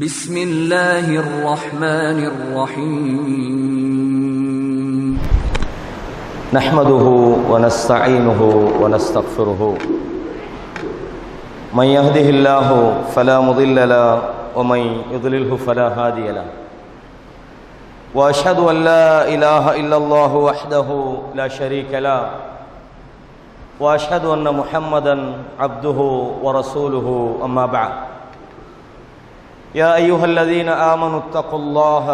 بسم الله الرحمن الرحيم نحمده ونستعينه ونستغفره من يهده الله فلا مضل له ومن يضلله فلا هادي له وأشهد أن لا إله إلا الله وحده لا شريك له وأشهد أن محمدا عبده ورسوله أما بعد يا أيها الذين آمنوا اتقوا الله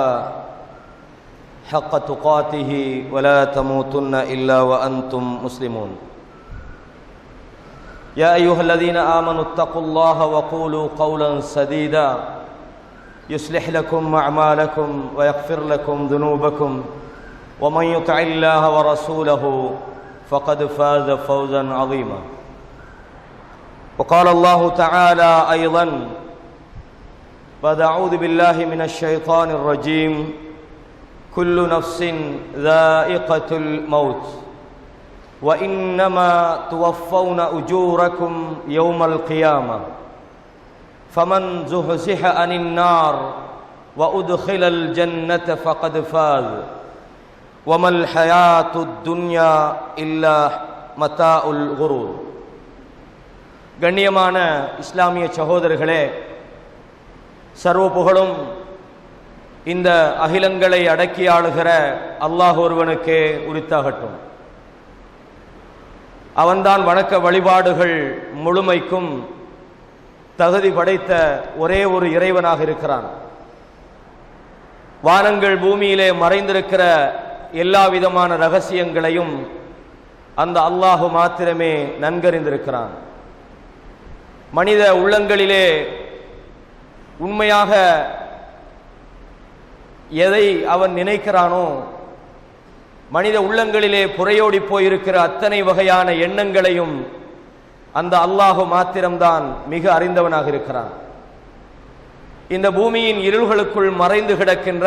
حق تقاته ولا تموتن إلا وأنتم مسلمون يا أيها الذين آمنوا اتقوا الله وقولوا قولا سديدا يصلح لكم أعمالكم ويغفر لكم ذنوبكم ومن يطع الله ورسوله فقد فاز فوزا عظيما وقال الله تعالى أيضا بعد أعوذ بالله من الشيطان الرجيم كل نفس ذائقة الموت وإنما توفون أجوركم يوم القيامة فمن زحزح عن النار وأدخل الجنة فقد فاز وما الحياة الدنيا إلا متاع الغرور. கண்ணியமான இஸ்லாமிய சகோதரர்களே, சர்வ புகழும் இந்த அகிலங்களை அடக்கி ஆளுகிற அல்லாஹ் ஒருவனுக்கே உரித்தாகட்டும். அவன்தான் வணக்க வழிபாடுகள் முழுமைக்கும் தகுதி படைத்த ஒரே ஒரு இறைவனாக இருக்கிறான். வானங்கள் பூமியிலே மறைந்திருக்கிற எல்லா விதமான ரகசியங்களையும் அந்த அல்லாஹு மாத்திரமே நன்கறிந்திருக்கிறான். மனித உள்ளங்களிலே உண்மையாக எதை அவன் நினைக்கிறானோ, மனித உள்ளங்களிலே புரையோடி போயிருக்கிற அத்தனை வகையான எண்ணங்களையும் அந்த அல்லாஹு மாத்திரம்தான் மிக அறிந்தவனாக இருக்கிறான். இந்த பூமியின் இருள்களுக்குள் மறைந்து கிடக்கின்ற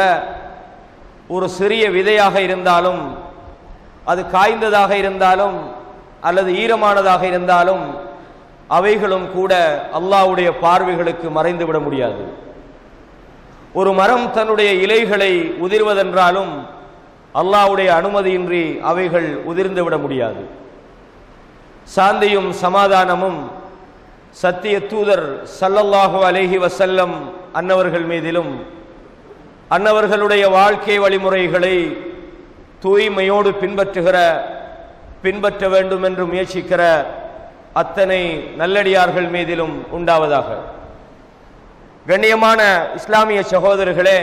ஒரு சிறிய விதையாக இருந்தாலும், அது காய்ந்ததாக இருந்தாலும் அல்லது ஈரமானதாக இருந்தாலும் அவைகளும் கூட அல்லாஹ்வுடைய பார்வைகளுக்கு மறைந்துவிட முடியாது. ஒரு மரம் தன்னுடைய இலைகளை உதிர்வதென்றாலும் அல்லாஹ்வுடைய அனுமதியின்றி அவைகள் உதிர்ந்து விட முடியாது. சாந்தியும் சமாதானமும் சத்திய தூதர் ஸல்லல்லாஹு அலைஹி வஸல்லம் அன்னவர்கள் மீதிலும் அன்னவர்களுடைய வாழ்க்கை வழிமுறைகளை தூய்மையோடு பின்பற்ற வேண்டும் என்று முயற்சிக்கிற அத்தனை நல்லடியார்கள் மீதிலும் உண்டாவதாக. கண்ணியமான இஸ்லாமிய சகோதரர்களே,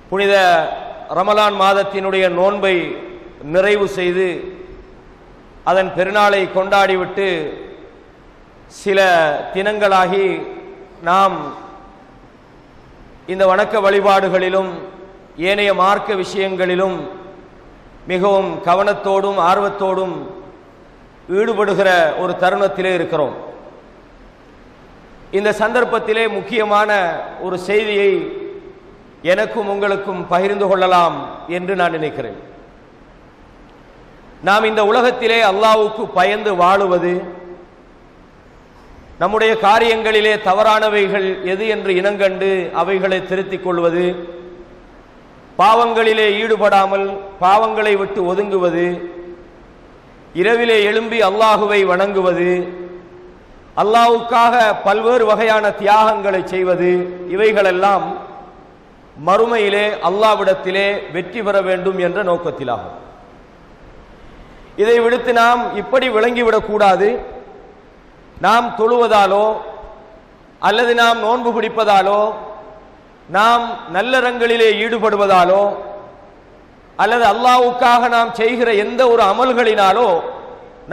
புனித ரமலான் மாதத்தினுடைய நோன்பை நிறைவு செய்து அதன் பெருநாளை கொண்டாடிவிட்டு சில தினங்களாகி நாம் இந்த வணக்க வழிபாடுகளிலும் ஏனைய மார்க்க விஷயங்களிலும் மிகவும் கவனத்தோடும் ஆர்வத்தோடும் ஈடுபடுகிற ஒரு தருணத்திலே இருக்கிறோம். இந்த சந்தர்ப்பத்திலே முக்கியமான ஒரு செய்தியை எனக்கும் உங்களுக்கும் பகிர்ந்து கொள்ளலாம் என்று நான் நினைக்கிறேன். நாம் இந்த உலகத்திலே அல்லாஹ்வுக்கு பயந்து வாழுவது, நம்முடைய காரியங்களிலே தவறானவைகள் எது என்று இனங்கண்டு அவைகளை திருத்திக் கொள்வது, பாவங்களிலே ஈடுபடாமல் பாவங்களை விட்டு ஒதுங்குவது, இரவிலே எழும்பி அல்லாஹுவை வணங்குவது, அல்லாஹ்வுக்காக பல்வேறு வகையான தியாகங்களை செய்வது, இவைகளெல்லாம் மறுமையிலே அல்லாஹ்விடத்திலே வெற்றி பெற வேண்டும் என்ற நோக்கத்திலாகும். இதை விடுத்து நாம் இப்படி விளங்கிவிடக்கூடாது. நாம் தொழுவதாலோ அல்லது நாம் நோன்பு பிடிப்பதாலோ, நாம் நல்லறங்களிலே ஈடுபடுவதாலோ அல்லது அல்லாஹ்வுக்காக நாம் செய்கிற எந்த ஒரு அமல்களினாலோ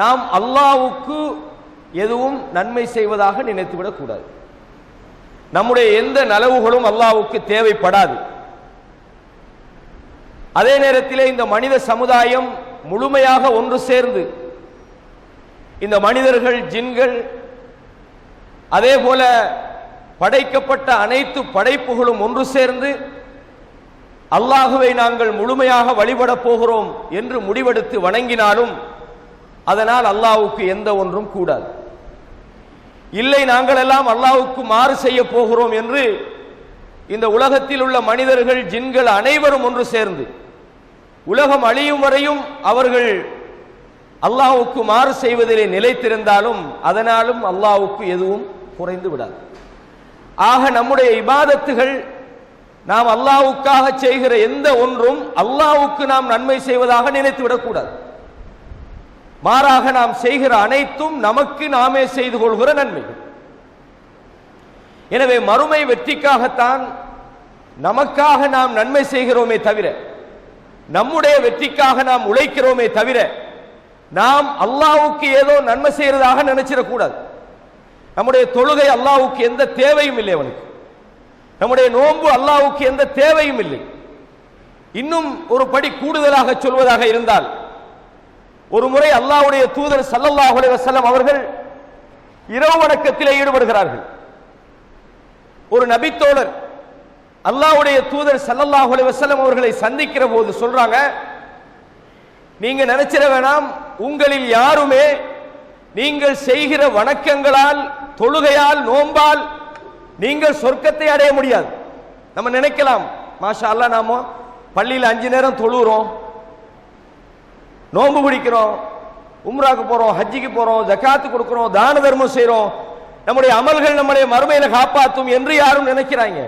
நாம் அல்லாஹ்வுக்கு எதுவும் நன்மை செய்வதாக நினைத்துவிடக் கூடாது. நம்முடைய எந்த நலவுகளும் அல்லாஹ்வுக்கு தேவைப்படாது. அதே நேரத்திலே இந்த மனித சமுதாயம் முழுமையாக ஒன்று சேர்ந்து, இந்த மனிதர்கள், ஜின்கள், அதே போல படைக்கப்பட்ட அனைத்து படைப்புகளும் ஒன்று சேர்ந்து அல்லாஹுவை நாங்கள் முழுமையாக வழிபடப் போகிறோம் என்று முடிவெடுத்து வணங்கினாலும் அதனால் அல்லாஹ்வுக்கு எந்த ஒன்றும் கூடாது. இல்லை நாங்கள் எல்லாம் அல்லாஹ்வுக்கு மாறு செய்ய போகிறோம் என்று இந்த உலகத்தில் உள்ள மனிதர்கள் ஜின்கள் அனைவரும் ஒன்று சேர்ந்து உலகம் அழியும் வரையும் அவர்கள் அல்லாஹ்வுக்கு மாறு செய்வதிலே நிலைத்திருந்தாலும் அதனாலும் அல்லாஹ்வுக்கு எதுவும் குறைந்து விடாது. ஆக நம்முடைய இபாதத்துகள் நாம் அல்லாஹ்வுக்காக செய்கிற எந்த ஒன்றும் அல்லாஹ்வுக்கு நாம் நன்மை செய்வதாக நினைத்து விடக்கூடாது. மாறாக நாம் செய்கிற அனைத்தும் நமக்கு நாமே செய்து கொள்கிற நன்மைகள். எனவே மறுமை வெற்றிக்காகத்தான் நமக்காக நாம் நன்மை செய்கிறோமே தவிர, நம்முடைய வெற்றிக்காக நாம் உழைக்கிறோமே தவிர, நாம் அல்லாஹ்வுக்கு ஏதோ நன்மை செய்யறதாக நினைச்சிடக்கூடாது. நம்முடைய தொழுகை அல்லாஹ்வுக்கு எந்த தேவையும் இல்லை. அவனுக்கு நம்முடைய நோன்பு அல்லாஹ்வுக்கு எந்த தேவையும் இல்லை. இன்னும் ஒரு படி கூடுதலாக சொல்வதாக இருந்தால், ஒரு முறை அல்லாஹ்வுடைய தூதர் ஸல்லல்லாஹு அலைஹி வஸல்லம் அவர்கள் இரவு வணக்கத்திலே ஈடுபடுகிறார்கள். ஒரு நபித்தோழர் அல்லாஹ்வுடைய தூதர் ஸல்லல்லாஹு அலைஹி வஸல்லம் அவர்களை சந்திக்கிற போது சொல்றாங்க, நீங்க நினைச்சிட வேணாம், உங்களில் யாருமே நீங்கள் செய்கிற வணக்கங்களால், தொழுகையால், நோன்பால் நீங்கள் சொர்க்கத்தை அடைய முடியாது. நம்ம நினைக்கலாம், மாஷா அல்லாஹ் நாம பள்ளியில் 5 நேரம் தொழுகிறோம், நோன்பு பிடிக்கிறோம், உம்ராக்கு போறோம், ஹஜ்ஜிக்கு போறோம், ஜகாத்து கொடுக்கிறோம், தான தர்மம் செய்றோம், நம்முடைய அமல்கள் நம்முடைய மறுமையில காப்பாற்றும் என்று யாரும் நினைக்கிறாங்க.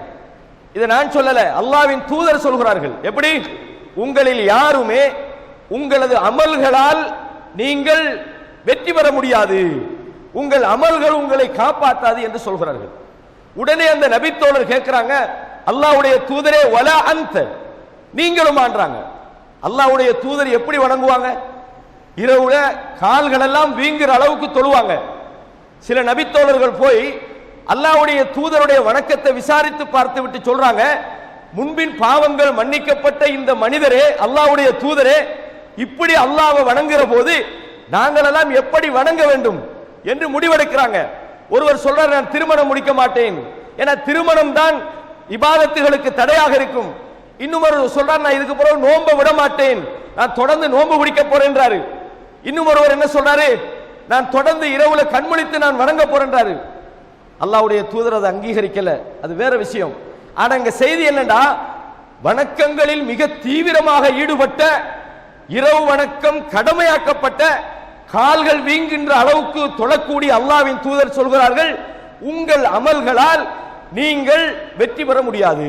இதை நான் சொல்லல, அல்லாஹ்வின் தூதர் சொல்கிறார்கள். எப்படி? உங்களில் யாருமே உங்களது அமல்களால் நீங்கள் வெற்றி பெற முடியாது, உங்கள் அமல்கள் உங்களை காப்பாற்றாது என்று சொல்கிறார்கள். உடனே அந்த நபித்தோழர் கேட்கிறாங்க, அல்லாஹ்வுடைய தூதரே வலா அன்த, நீங்களும் ஆன்றாங்க. அல்லாஹ்வுடைய தூதர் எப்படி வணங்குவாங்க? இரவுல கால்கள் எல்லாம் வீங்குற அளவுக்கு தொழுவாங்க. சில நபித்தோழர்கள் போய் அல்லாஹ்வுடைய தூதருடைய வணக்கத்தை விசாரித்து பார்த்து விட்டு சொல்றாங்க, முன்பின் பாவங்கள் மன்னிக்கப்பட்ட இந்த மனிதரே, அல்லாஹ்வுடைய தூதரே, இப்படி அல்லாஹ்வை வணங்குற போது நாங்கள் எல்லாம் எப்படி வணங்க வேண்டும் என்று முடிவெடுக்கிறாங்க. ஒருவர் சொல்றார், நான் திருமணம் முடிக்க மாட்டேன், ஏன்னா திருமணம் தான் இபாதத்துகளுக்கு தடையாக இருக்கும். இன்னும் ஒருவர் சொல்றார், நான் இதுக்கு பிறகு நோன்பை விட மாட்டேன், நான் தொடர்ந்து நோன்பு பிடிக்க போறேன்றாரு. இன்னும் ஒருவர் என்ன சொல்றாரு, நான் தொடர்ந்து இரவுல கண்முழித்து நான் வணங்க போறேன்றாரு. அல்லாஹ்வுடைய தூதர் அதை அங்கீகரிக்கல, அது வேற விஷயம். ஆனா இங்க செய்தி என்னடா, வணக்கங்களில் மிக தீவிரமாக ஈடுபட்ட, இரவு வணக்கம் கடமையாக்கப்பட்ட, கால்கள் வீங்குகின்ற அளவுக்கு தொழக்கூடிய அல்லாஹ்வின் தூதர் சொல்கிறார்கள், உங்கள் அமல்களால் நீங்கள் வெற்றி பெற முடியாது.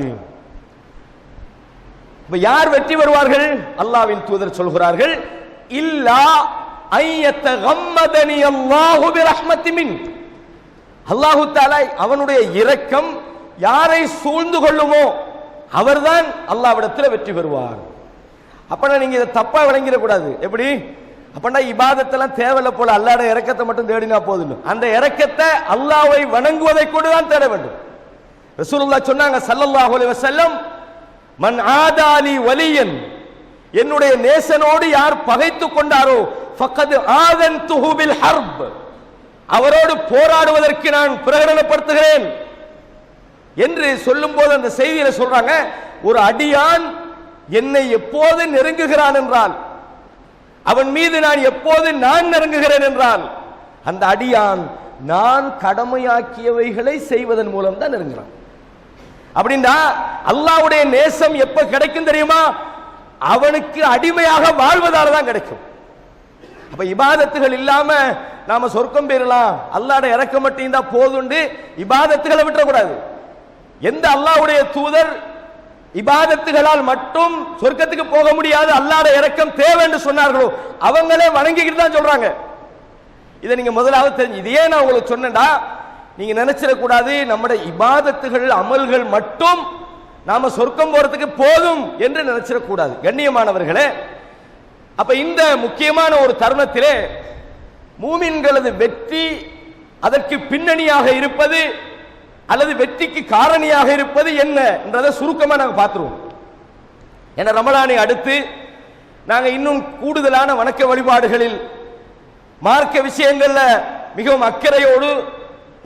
யார் வெற்றி பெறுவார்கள்? அல்லாஹ்வின் தூதர் சொல்கிறார்கள், இல்லா ஐயத்தகம்மதனி அல்லாஹு பிரஹ்மத்தி மின், அல்லாஹு தஆலா அவனுடைய இரக்கம் யாரை சூழ்ந்து கொள்ளுமோ அவர்தான் அல்லாஹ்விடத்தில் வெற்றி பெறுவார். அப்பனா நீங்க இதை தப்பா விளங்கிட கூடாது. எப்படி? அப்பனா இபாதத்தெல்லாம் தேவையில்ல போல, அல்லாஹ்வுடைய இரக்கத்தை மட்டும் தேடினா போதும். அந்த இரக்கத்தை அல்லாஹ்வை வணங்குவதை கொண்டு தான் தேட வேண்டும். ரசூலுல்லாஹ் சொன்னாங்க ஸல்லல்லாஹு அலைஹி வஸல்லம், மன் ஆதாலி வலியன், என்னுடைய நேசனோடு யார் பகைத்து கொண்டாரோ ஃபக்கத் ஆதன்துஹு பில் ஹர்ப், அவரோடு போராடுவதற்கு நான் பிரகடனப்படுத்துகிறேன் என்று சொல்லும் போது அந்த செய்தியில சொல்றாங்க, ஒரு அடியான் என்னை எப்போது நெருங்குகிறான் என்றால், அவன் மீது நான் எப்போது நான் நெருங்குகிறேன் என்றால், அந்த அடியான் நான் கடமையாக்கியவைகளை செய்வதன் மூலம் தான் நெருங்குறான். அப்படின்னா அல்லாஹ்வுடைய நேசம் எப்ப கிடைக்கும் தெரியுமா? அவனுக்கு அடிமையாக வாழ்வதால தான் கிடைக்கும். அப்ப இபாதத்துகள் இல்லாம நாம சொர்க்கம் பெறலாம், அல்லாஹ்வுடைய இரக்கம் மட்டும் தான் போதுண்டு இபாதத்துகளை விட்டுறக்கூடாது. எந்த அல்லாஹ்வுடைய தூதர் இபாதத்துகளால் மட்டும் சொர்க்கத்துக்கு போக முடியாது, அல்லாஹ்வுடைய இரக்கம் தேவை என்று சொன்னார்களோ அவங்களே வணங்கிக்கிட்டு தான் சொல்றாங்க. இதை நீங்க முதலாவது தெரிஞ்சு, இதையே நான் உங்களுக்கு சொன்னேன்டா, நீங்க நினைச்சிடக்கூடாது நம்முடைய இபாதத்துகள் அமல்கள் மட்டும் நாம சொர்க்கம் போறதுக்கு போதும் என்று நினைச்சிடக்கூடாது. கண்ணியமானவர்களே, அப்ப இந்த முக்கியமான ஒரு தருணத்திலே மூமின்களது வெற்றி, அதற்கு பின்னணியாக இருப்பது அல்லது வெற்றிக்கு காரணியாக இருப்பது என்ன என்றதை சுருக்கமா நாங்க பார்த்துருவோம். ஏன்னா ரமலானை அடுத்து நாங்க இன்னும் கூடுதலான வணக்க வழிபாடுகளில் மார்க்க விஷயங்கள்ல மிகவும் அக்கறையோடு,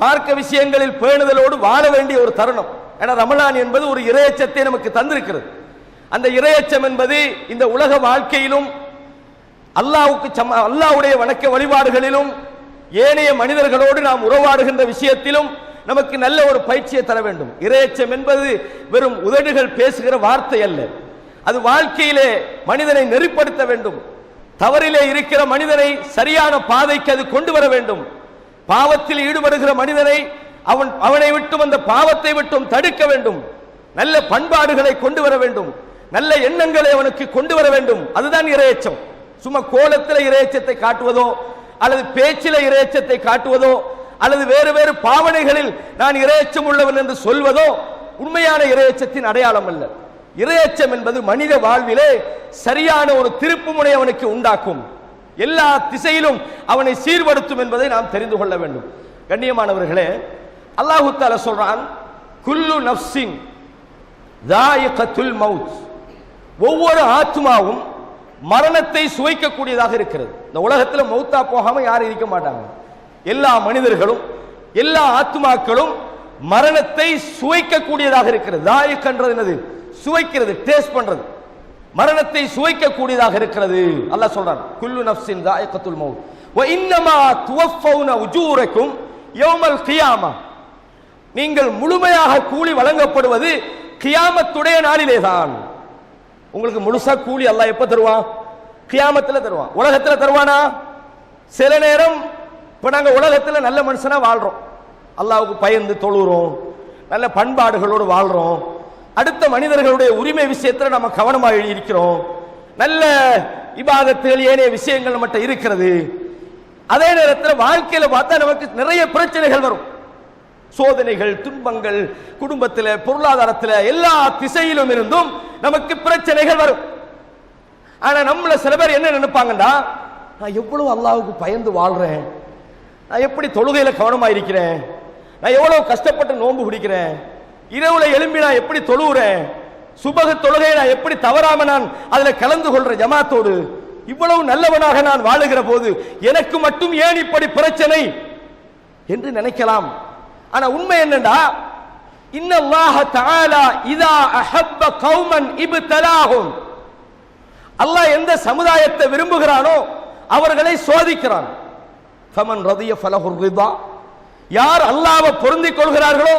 மார்க்க விஷயங்களில் பேணுதலோடு வாழ வேண்டிய ஒரு தருணம். ஏன்னா ரமலான் என்பது ஒரு இறையச்சத்தை நமக்கு தந்திருக்கிறது. அந்த இறையச்சம் என்பது இந்த உலக வாழ்க்கையிலும் அல்லாஹ்வுடைய வணக்க வழிபாடுகளிலும் ஏனைய மனிதர்களோடு நாம் உறவாடுகின்ற விஷயத்திலும் நமக்கு நல்ல ஒரு பயிற்சியை தர வேண்டும். இறையச்சம் என்பது வெறும் உதடுகள் பேசுகிற வார்த்தை அல்ல, அது வாழ்க்கையிலே மனிதனை நெறிப்படுத்த வேண்டும். தவறிலே இருக்கிற மனிதனை சரியான பாதைக்கு அது கொண்டு வர வேண்டும். பாவத்தில் ஈடுபடுகிற மனிதனை அவனை விட்டும் அந்த பாவத்தை விட்டும் தடுக்க வேண்டும். நல்ல பண்பாடுகளை கொண்டு வர வேண்டும், நல்ல எண்ணங்களை அவனுக்கு கொண்டு வர வேண்டும். அதுதான் இறையச்சம். சும்மா கோலத்தில் இறையச்சத்தை காட்டுவதோ அல்லது பேச்சில இறையச்சத்தை காட்டுவதோ அல்லது வேறு வேறு பாவனைகளில் நான் இறையச்சம் உள்ளவன் என்று சொல்வதோ உண்மையான இறையச்சத்தின் அடையாளம் அல்ல. இறையச்சம் என்பது மனித வாழ்விலே சரியான ஒரு திருப்புமுனை அவனுக்கு உண்டாக்கும், எல்லா திசையிலும் அவனை சீர்படுத்தும் என்பதை நாம் தெரிந்து கொள்ள வேண்டும். கண்ணியமானவர்களே, அல்லாஹு தஆலா சொல்றான், குல்லு நஃப்ஸின் தாயிகத்துல் மவுத், ஒவ்வொரு ஆத்மாவும் மரணத்தை சுவைக்கக்கூடியதாக இருக்கிறது. இந்த உலகத்தில் மௌத்தா போகாம யாரும் இருக்க மாட்டாங்க. எல்லா மனிதர்களும் எல்லா ஆத்மாக்களும் மரணத்தை சுவைக்கக்கூடியதாக இருக்கிறது. தாயிகன்றது என்னது? சுவைக்கிறது, டேஸ்ட் பண்றது. மரணத்தை சுவைக்கக்கூடியதாக இருக்கிறது. அல்லாஹ் சொல்றான், குல்லு நஃப்ஸின் தாயிகத்துல் மவுத் வ இன்னமா துவஃபௌன உஜூரக்கும் யௌமல் கியாமா, நீங்கள் முழுமையாக கூலி வழங்கப்படுவது கியாமத்துடைய நாளிலே தான். உங்களுக்கு முழுசா கூலி அல்லாஹ் எப்ப தருவான்? கியாமத்தில் தருவான். உலகத்தில் தருவானா? சில நேரம் இப்ப நாங்க உலகத்தில் நல்ல மனுஷனா வாழ்றோம், அல்லாஹ்வுக்கு பயந்து தொழுகிறோம், நல்ல பண்பாடுகளோடு வாழ்றோம், அடுத்த மனிதர்களுடைய உரிமை விஷயத்தில் நம்ம கவனமாக இருக்கிறோம், நல்ல இபாதத்துகள் ஏனைய விஷயங்கள் நம்மகிட்ட இருக்கிறது. அதே நேரத்தில் வாழ்க்கையில பார்த்தா நமக்கு நிறைய பிரச்சனைகள் வரும், சோதனைகள், துன்பங்கள், குடும்பத்தில், பொருளாதாரத்தில், எல்லா திசையிலும் இருந்தும் நமக்கு பிரச்சனைகள் வரும். ஆனா நம்மள சில பேர் என்ன நினைப்பாங்கன்னா, நான் எவ்வளவு அல்லாஹ்வுக்கு பயந்து வாழ்றேன், நான் எப்படி தொழுகையில கவனமா இருக்கிறேன், நான் எவ்வளவு கஷ்டப்பட்டு நோன்பு பிடிக்கிறேன், இரவுல எழும்பி நான் எப்படி தொழுகிறேன், சுபஹ் தொழுகையை நான் எப்படி தவறாம நான் அதுல கலந்து கொள்ற ஜமாத்தோடு, இவ்வளவு நல்லவனாக நான் வாழுகிற போது எனக்கு மட்டும் ஏன் இப்படி பிரச்சனை என்று நினைக்கலாம். ஆனா உண்மை என்னடா, இன்னல்லாஹ தஆலா இதா அஹப்ப கௌமன் இப்தலாஹும், அல்லாஹ் எந்த சமுதாயத்தை விரும்புகிறானோ அவர்களை சோதிக்கிறான். ஃபமன் ரதிய ஃபலஹுர் ரிதா, யார் அல்லாஹ்வை பொருந்திக் கொள்கிறார்களோ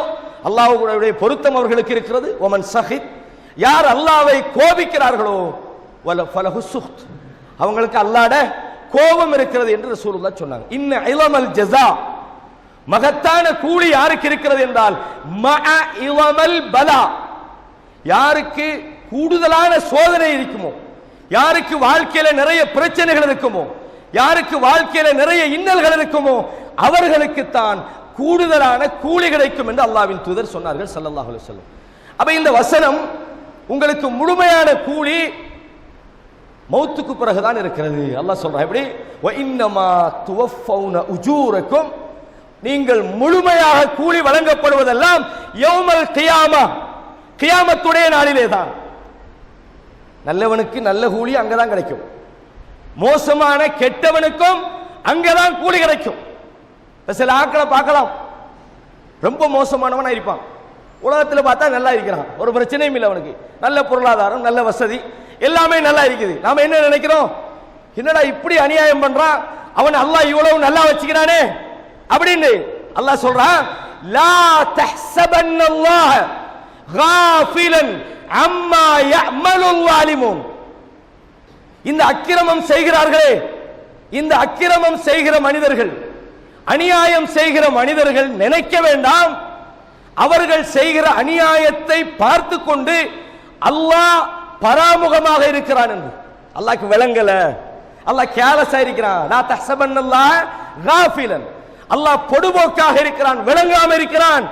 அல்லாஹ்வுடைய பொருத்தம் அவர்களுக்கு இருக்கிறது. வமன் சஹித், யார் அல்லாஹ்வை கோபிக்கிறார்களோ வல ஃபலஹு சுஹ்த், அவங்களுக்கு அல்லாஹ்ட கோபம் இருக்கிறது என்று ரசூலுல்லாஹ் சொன்னாங்க. இன்ன இலமல் ஜஸா, மகத்தான கூலி யாருக்கு இருக்கிறது என்றால் மஅ இலமல் பலா, யாருக்கு கூடுதலான சோதனை இருக்குமோ, யாருக்கு வாழ்க்கையில நிறைய பிரச்சனைகள் இருக்குமோ, யாருக்கு வாழ்க்கையில நிறைய இன்னல்கள் இருக்குமோ அவர்களுக்கு தான் கூடுதலான கூலி கிடைக்கும் என்று அல்லாஹ்வின் தூதர் சொன்னார்கள் ஸல்லல்லாஹு அலைஹி வஸல்லம். அப்ப இந்த வசனம் உங்களுக்கு முழுமையான கூலி மௌத்துக்கு பிறகுதான் இருக்கிறது. அல்லாஹ் சொல்றான் எப்படி, வ இன்னமா துவஃபௌன உஜூரக்கும், நீங்கள் முழுமையாக கூலி வழங்கப்படுவதெல்லாம் யௌமல் கியாமா, கியாமத்துடைய நாளிலே தான். நல்லவனுக்கு நல்ல கூலி அங்கதான் கிடைக்கும், மோசமான கெட்டவனுக்கும் அங்கதான் கூலி கிடைக்கும். சில ஆட்களை பார்க்கலாம், ரொம்ப மோசமானவனா இருப்பான், உலகத்தில் பார்த்தா நல்லா இருக்கிறான், ஒரு பிரச்சனையும் இல்லை அவனுக்கு, நல்ல பொருளாதாரம், நல்ல வசதி, எல்லாமே நல்லா இருக்குது. நாம என்ன நினைக்கிறோம், என்னடா இப்படி அநியாயம் பண்றான், அவன் அல்லாஹ் இவ்வளவு நல்லா வச்சுக்கிறானே அப்படின்னு. அல்லாஹ் சொல்றான், லா தஹ்ஸபன்னல்லாஹ காஃபிலன் அம்மா யஅமலுல் வாலிமூன், இந்த அக்கிரமம் செய்கிறார்களே, இந்த அக்கிரமம் செய்கிற மனிதர்கள், அநியாயம் செய்கிற மனிதர்கள் நினைக்க வேண்டாம் அவர்கள் செய்கிற அநியாயத்தை பார்த்து கொண்டு அல்லாஹ் பராமுகமாக இருக்கிறான் என்று. அல்லாஹ்க்கு விளங்கல, அல்லாஹ் கேலஸா இருக்கிறான். லா தஹ்ஸபன்னல்லாஹ காஃபிலன், அல்லாஹ் பொடுபோக்காக இருக்கிறான், விளங்காம இருக்கிறான்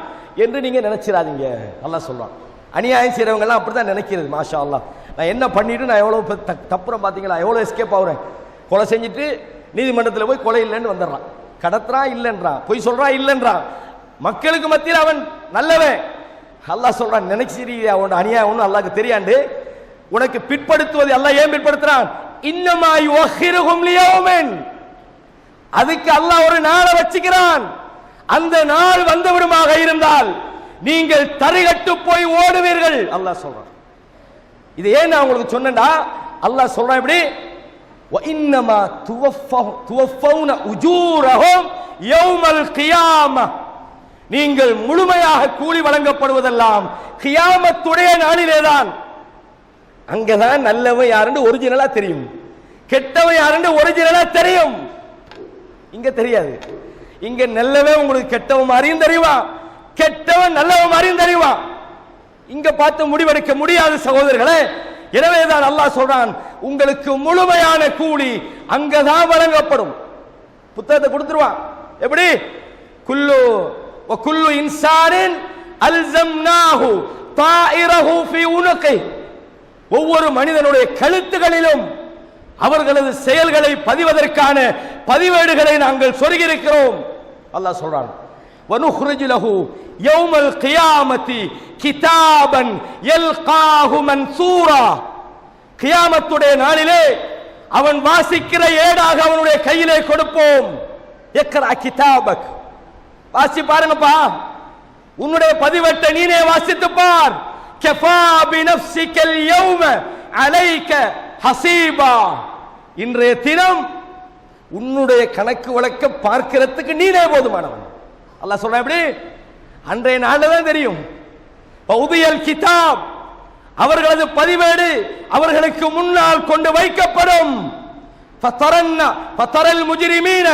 என்று நீங்க நினைச்சிடாதீங்க. அல்லாஹ் சொல்றான், அநியாயம் செய்யறவங்க எல்லாம் அப்படித்தான் நினைக்கிறது. மாஷா அல்லாஹ், நான் என்ன பண்ணிட்டு நான் எவ்வளவு தப்புறேன் பாத்தீங்களா, எவ்வளவு எஸ்கேப் ஆகுறேன், கொலை செஞ்சுட்டு நீதிமன்றத்தில் போய் கொலை இல்லைன்னு வந்துடுறான், கடத்துறான் இல்லைன்றான், பொய் சொல்றான் இல்லைன்றான், மக்களுக்கு மத்தியில் அவன் நல்லவன். அல்லாஹ் சொல்றான், நினைச்சிருக்கியா அவன் அநியாயம் ஒன்றும் அல்லாஹ்க்கு தெரியாண்டு உனக்கு பிற்படுத்துவது. அல்லாஹ் ஏன் பிற்படுத்துறான், இன்னமா யுஅஹிருஹும் லியௌமின், அதுக்கு அல்லாஹ் ஒரு நாளை வச்சுக்கிறான். அந்த நாள் வந்துவிடுமாக இருந்தால் நீங்கள் தரிகட்டு போய் ஓடுவீர்கள் அல்லாஹ் சொல்றான். இது ஏன் நான் உங்களுக்கு சொன்னேன்டா, அல்லாஹ் சொல்றான் இப்படி, وَإِنَّمَا تُوَفَّوْنَ أُجُورَهُمْ يَوْمَ الْقِيَامَةِ நீங்கள் முழுமையாக கூலி வழங்கப்படுவதெல்லாம் கியாமத்துடைய நாளிலேதான். அங்கதான் நல்லவன் யாருன்னு ஒரிஜினலா தெரியும், கெட்டவன் யாருன்னு ஒரிஜினலா தெரியும். இங்க தெரியாது. இங்க நல்லவன் உங்களுக்கு கெட்டவன் மாதிரியும் தெரியுவான், கெட்டவன் நல்லவன் மாதிரியும் தெரியுவான். இங்க பார்த்து முடிவெடுக்க முடியாது சகோதரர்களே. எனவேதான் அல்லாஹ் சொல்றான், உங்களுக்கு முழுமையான கூலி அங்கதான் வழங்கப்படும். புத்தகத்தை கொடுத்துருவான். எப்படி? குல்லு இன்சானின் அல்ஸம்னாஹு தாயிரஹு ஃபீ உனுகிஹி, ஒவ்வொரு மனிதனுடைய கழுத்துகளிலும் அவர்களது செயல்களை பதிவதற்கான பதிவேடுகளை நாங்கள் சொருகியிருக்கிறோம். அல்லாஹ் சொல்றான், வனுஹ்ரிஜு லஹு யௌமல் கியாமத்தி கிதாபன் யல்காஹு மன்சூரா, கியாமத்துடைய நாளிலே அவன் வாசிக்கிற ஏடாக அவனுடைய கையிலே கொடுப்போம். இக்ரா கிதாபக், வாசி பாருங்கப்பா, உன்னுடைய பதிவேட்டை நீனே வாசித்து பார். கஃபா பினஃப்ஸிகல் யௌம அலைக ஹஸீபா, இன்றைய தினம் உன்னுடைய கணக்கு வழக்க பார்க்கிறதுக்கு நீனே போதுமானவன். அல்லாஹ் சொல்றான். எப்படி? அன்றைய நாளில் தான் தெரியும். பௌதியல் கிதாப், அவர்களது பதிவேடு அவர்களுக்கு முன்னால் கொண்டு வைக்கப்படும். ஃபதரல் முஜ்ரிமீன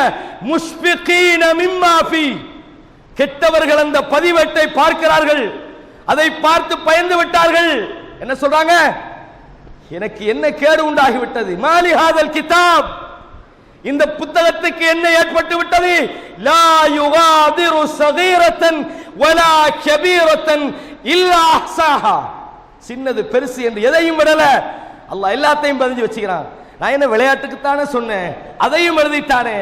முஷ்ஃபிகீன மிம்மா ஃபீ, கெட்டவர்கள் அந்த பதிவேட்டை பார்க்கிறார்கள், அதை பார்த்து பயந்து விட்டார்கள். என்ன சொல்றாங்க? எனக்கு என்ன கேடு உண்டாகி விட்டது, மாலி ஹாதல் கிதாப், இந்த புத்தகத்துக்கு என்ன ஏற்பட்டு விட்டது? லா யுகாதிரு ஸகீரத்தன் வலா கபீரத்தன் இல்லா அஹ்ஸாஹா, சின்னது பெருசு என்று எதையும் விடல. அல்லாஹ் எல்லாத்தையும் பதிஞ்சு வச்சுக்கிறான். நான் என்ன விளையாட்டுக்கு தானே சொன்னேன், அதையும் எழுதிட்டானே.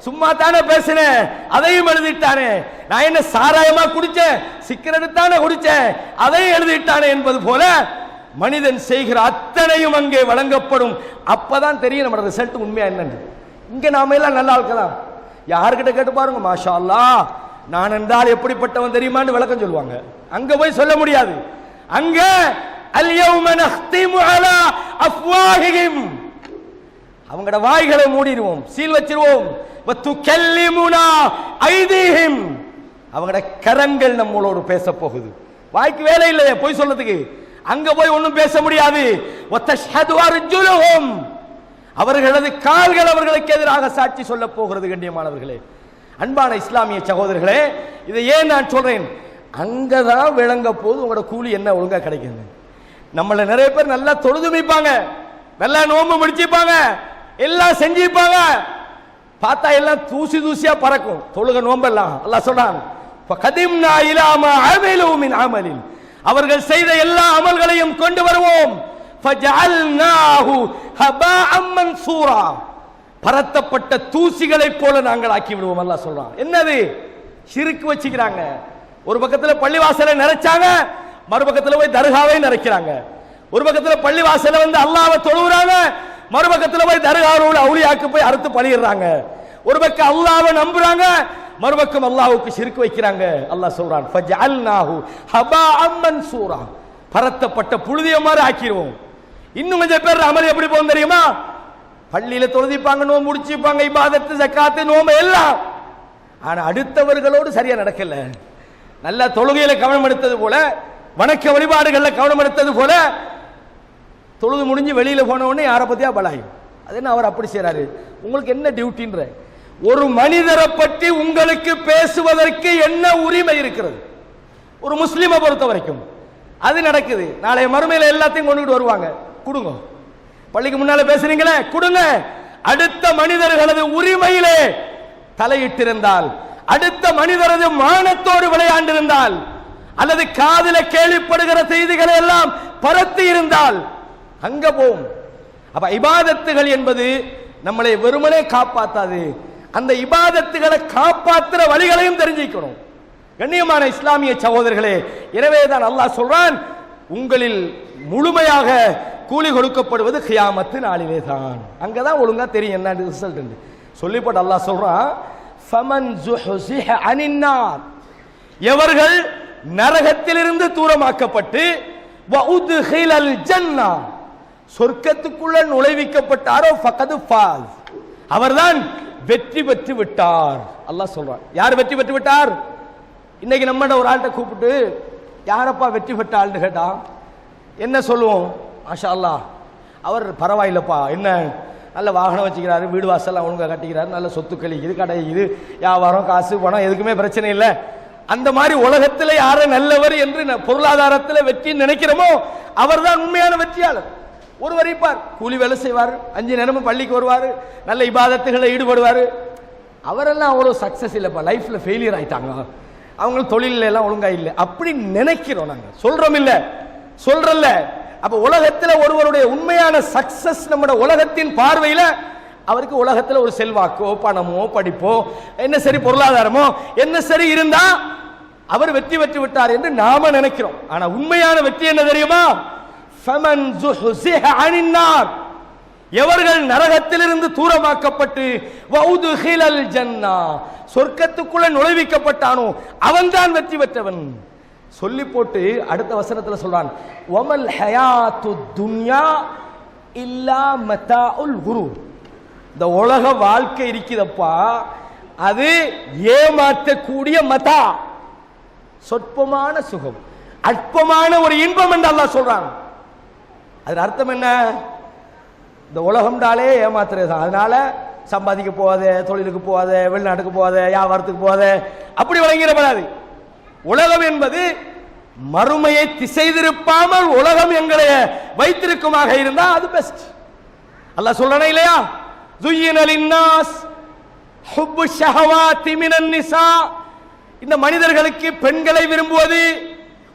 சும்மா தானே பேசினேன், அதையும் எழுதிட்டானே. நான் என்ன சாராயமா குடிச்சேன், சிகரெட் தானே குடிச்சேன், அதையும் எழுதிட்டானே என்பது போல மனிதன் செய்கிற அத்தனையும் அங்கே வழங்கப்படும். அப்பதான் தெரியும் நம்ம ரிசல்ட் உண்மையா என்னன்னு. இங்க நாம எல்லாம் நல்ல ஆட்களாம், யாருக்கிட்ட கேட்டு பாருங்க, மாஷா அல்லாஹ் நான் என்றால் எப்படிப்பட்டவன் தெரியுமான்னு விளக்கம் சொல்லுவாங்க. அங்க போய் சொல்ல முடியாது. அங்க அல் யௌம நஹ்திமு அலா அஃப்வாஹிஹிம், அவங்களோட வாய்களை மூடிடுவோம், சீல் வச்சிருவோம். வத்துகல்லிமுனா ஐதீஹிம், அவங்களோட கரங்கள் நம்மளோடு பேச போகுது. வாய்க்கு வேலை இல்லையே போய் சொல்றதுக்கு, அங்க போய் ஒன்னும் பேச முடியாது. வதஷ்ஹது அர்ஜுலுஹும், அவர்களது கால்கள் அவர்களுக்கு எதிராக சாட்சி சொல்ல போகிறது. கண்ணியமானவர்களே, அன்பான இஸ்லாமிய சகோதரர்களே, இதை ஏன் நான் சொல்றேன்? அங்கதான் விளங்க போது உங்களோட கூலி என்ன ஒழுங்கா கிடைக்குது. நம்மள நிறைய பேர் நல்லா தொழுதுமிப்பாங்க, நல்லா நோம்பு முடிச்சிப்பாங்க, எல்லாம் செஞ்சிருப்பாங்க, பார்த்தா எல்லாம் தூசி தூசியா பறக்கும் தொழுக நோம்பெல்லாம். அல்லாஹ் சொல்றான், ஃபகதிம்னா இலா மா அமிலு மின் அமலின், அவர்கள் செய்த எல்லா அமல்களையும் கொண்டு வருவோம். ஃபஜஅல்நாஹு ஹபாஅம் மன்சூரா, பரத்தப்பட்ட தூசிகளை போல நாங்கள் ஆக்கி விடுவோம். அல்லாஹ் சொல்றான். என்னது? ஷிர்க் வச்சுக்கிறாங்க. ஒரு பக்கத்துல பள்ளிவாசலை நிறைச்சாங்க, மறுபக்கத்துல போய் தர்காவை நிறைக்கிறாங்க. ஒரு பக்கத்துல பள்ளிவாசல வந்து அல்லாஹ்வை தொழுகிறாங்க, மறுபக்கத்துல போய் தர்காவுல அவுலியாக்கு போய் அறுத்து பலியிடுறாங்க. ஒரு பக்கம் அல்லாஹ்வை நம்புறாங்க, மறுபக்கம் அல்லாஹ்வுக்கு ஷிர்க் வைக்கிறாங்க. அல்லாஹ் சொல்றான், ஃபஜஅல்நாஹு ஹபாஅம் மன்சூரா, பரத்தப்பட்ட புழுதிய மாதிரி ஆக்கிடுவோம். இன்னும் கொஞ்சம் பேர் அமல் எப்படி போகும் தெரியுமா? பள்ளியில தொழுதிப்பாங்க, நோம்பு முடிச்சுப்பாங்க, இபாதத்து ஜக்காத்து நோம்பு எல்லாம், ஆனா அடுத்தவர்களோடு சரியா நடக்கல. நல்ல தொழுகையில கவனம் எடுத்தது போல, வணக்க வழிபாடுகள்ல கவனம் எடுத்தது போல, தொழுது முடிஞ்சு வெளியில போன உடனே யாரை பத்தியா பலாயும். அது என்ன அவர் அப்படி செய்யறாரு? உங்களுக்கு என்ன டியூட்டின்ற? ஒரு மனிதரை பற்றி உங்களுக்கு பேசுவதற்கு என்ன உரிமை இருக்கிறது? ஒரு முஸ்லிமை பொறுத்த வரைக்கும் அது நடக்குது. நாளைய மறுமையில எல்லாத்தையும் கொண்டுகிட்டு வருவாங்க, கொடுங்க. பள்ளிக்கு முன்னால பேசுறீங்களே, கொடுங்க. அடுத்த மனிதர்களது உரிமையிலே தலையிட்டிருந்தால், அடுத்த மனிதரது மானத்தோடு விளையாண்டிருந்தால், அல்லது காதில கேள்விப்படுகிற செய்திகளை எல்லாம் பரத்தி இருந்தால் அங்க போகும். அப்ப இபாதத்துகள் என்பது நம்மளை வெறுமனே காப்பாத்தாது, அந்த இபாதத்துகளை காப்பாற்றுற வழிகளையும் தெரிஞ்சுக்கணும். கண்ணியமான இஸ்லாமிய சகோதரர்களே, எனவேதான் அல்லாஹ் சொல்றான், உங்களில் முழுமையாக கூலி கொடுக்கப்படுவது கியாமத்து நாளிலே தான். அங்கதான் ஒழுங்கா தெரியும் என்ன ரிசல்ட் சொல்லிப்பட்டு அல்லாஹ் சொல்றான், ஃபமன் ஸுஹ்ஸிஹ அனின் நார், எவர்கள் நரகத்திலிருந்து தூரமாக்கப்பட்டு வஉத்ஹிலல் ஜன்னah, சொர்க்கத்துக்குள்ள நுழைவிக்கப்பட்டாரோ ஃபகது ஃபாஸ், அவர்தான் வெற்றி பெற்று விட்டார். அல்லாஹ் சொல்றான். யார் வெற்றி பெற்று விட்டார்? இன்னைக்கு நம்ம ஒரு ஆள்கிட்ட கூப்பிட்டு யாரப்பா வெற்றி பெற்ற ஆள்னு கேட்டா என்ன சொல்லுவோம்? மாஷா அல்லாஹ் அவர் பரவாயில்லப்பா, என்ன நல்ல வாகனம் வச்சுக்கிறாரு, வீடு வாசல்லாம் ஒழுங்காக கட்டிக்கிறாரு, நல்ல சொத்து கழிக்குது, கடை இது, வியாபாரம், காசு பணம், எதுக்குமே பிரச்சனை இல்லை. அந்த மாதிரி உலகத்தில் யாரை நல்லவர் என்று பொருளாதாரத்தில் வெற்றி நினைக்கிறோமோ அவர் தான் உண்மையான வெற்றியாளர். ஒருவர் இருப்பார், கூலி வேலை செய்வார், 5 நேரமும் பள்ளிக்கு வருவார், நல்ல இபாதத்துகளை ஈடுபடுவார். அவரெல்லாம் அவ்வளோ சக்சஸ் இல்லைப்பா, லைஃப்ல ஃபெயிலியர் ஆயிட்டாங்க, அவங்க தொழில எல்லாம் ஒழுங்கா இல்லை அப்படி நினைக்கிறோம். நாங்கள் சொல்றோம் இல்ல, சொல்றல்ல. அப்ப உலகத்தில் ஒருவருடைய உண்மையான சக்சஸ் நம்முடைய உலகத்தின் பார்வையில் அவருக்கு உலகத்தில் ஒரு செல்வாக்கோ பணமோ படிப்போ என்ன சரி பொருளாதாரமோ என்ன சரி இருந்தா அவர் வெற்றி பெற்று விட்டார் என்று நாம நினைக்கிறோம். ஆனா உண்மையான வெற்றி என்ன தெரியுமா? ஃபமன் ஸுஹ்ஸிஹ அனின் நார், எவர்கள் நரகத்திலிருந்து தூரமாக்கப்பட்டு வஉதுஹிலல் ஜன்னா, சொர்க்கத்துக்குள்ள நுழைவிக்கப்பட்டானோ அவன்தான் வெற்றி பெற்றவன். சொல்லி போட்டு அடுத்த வசனத்துல சொல்றான், வமல் ஹயாத்து துன்யா இல்லா மதாஉல் குரூர், இந்த உலக வாழ்க்கை இருக்குதப்பா அது ஏமாற்றக்கூடிய மதா, சொற்பமான சுகம், அற்பமான ஒரு இன்பம் என்று அல்லாஹ் சொல்றான். அது அர்த்தம் என்ன? இந்த உலகம்டாலே ஏமாத்துறது, அதனால சம்பாதிக்க போகாத, தொழிலுக்கு போகாத, வெளிநாட்டுக்கு போகாத, வியாபாரத்துக்கு போகாத அப்படி வழங்கிடப்படாது. உலகம் என்பது மறுமையை திசை திருப்பாமல் உலகம் எங்களை வைத்திருக்குமாக இருந்தா அது பெஸ்ட். அல்லாஹ் சொல்றானே இல்லையா, زُيِّنَ لِلنَّاسِ حُبُّ الشَّهَوَاتِ مِنَ النِّسَاءِ, இந்த மனிதர்களுக்கு பெண்களை விரும்புவது,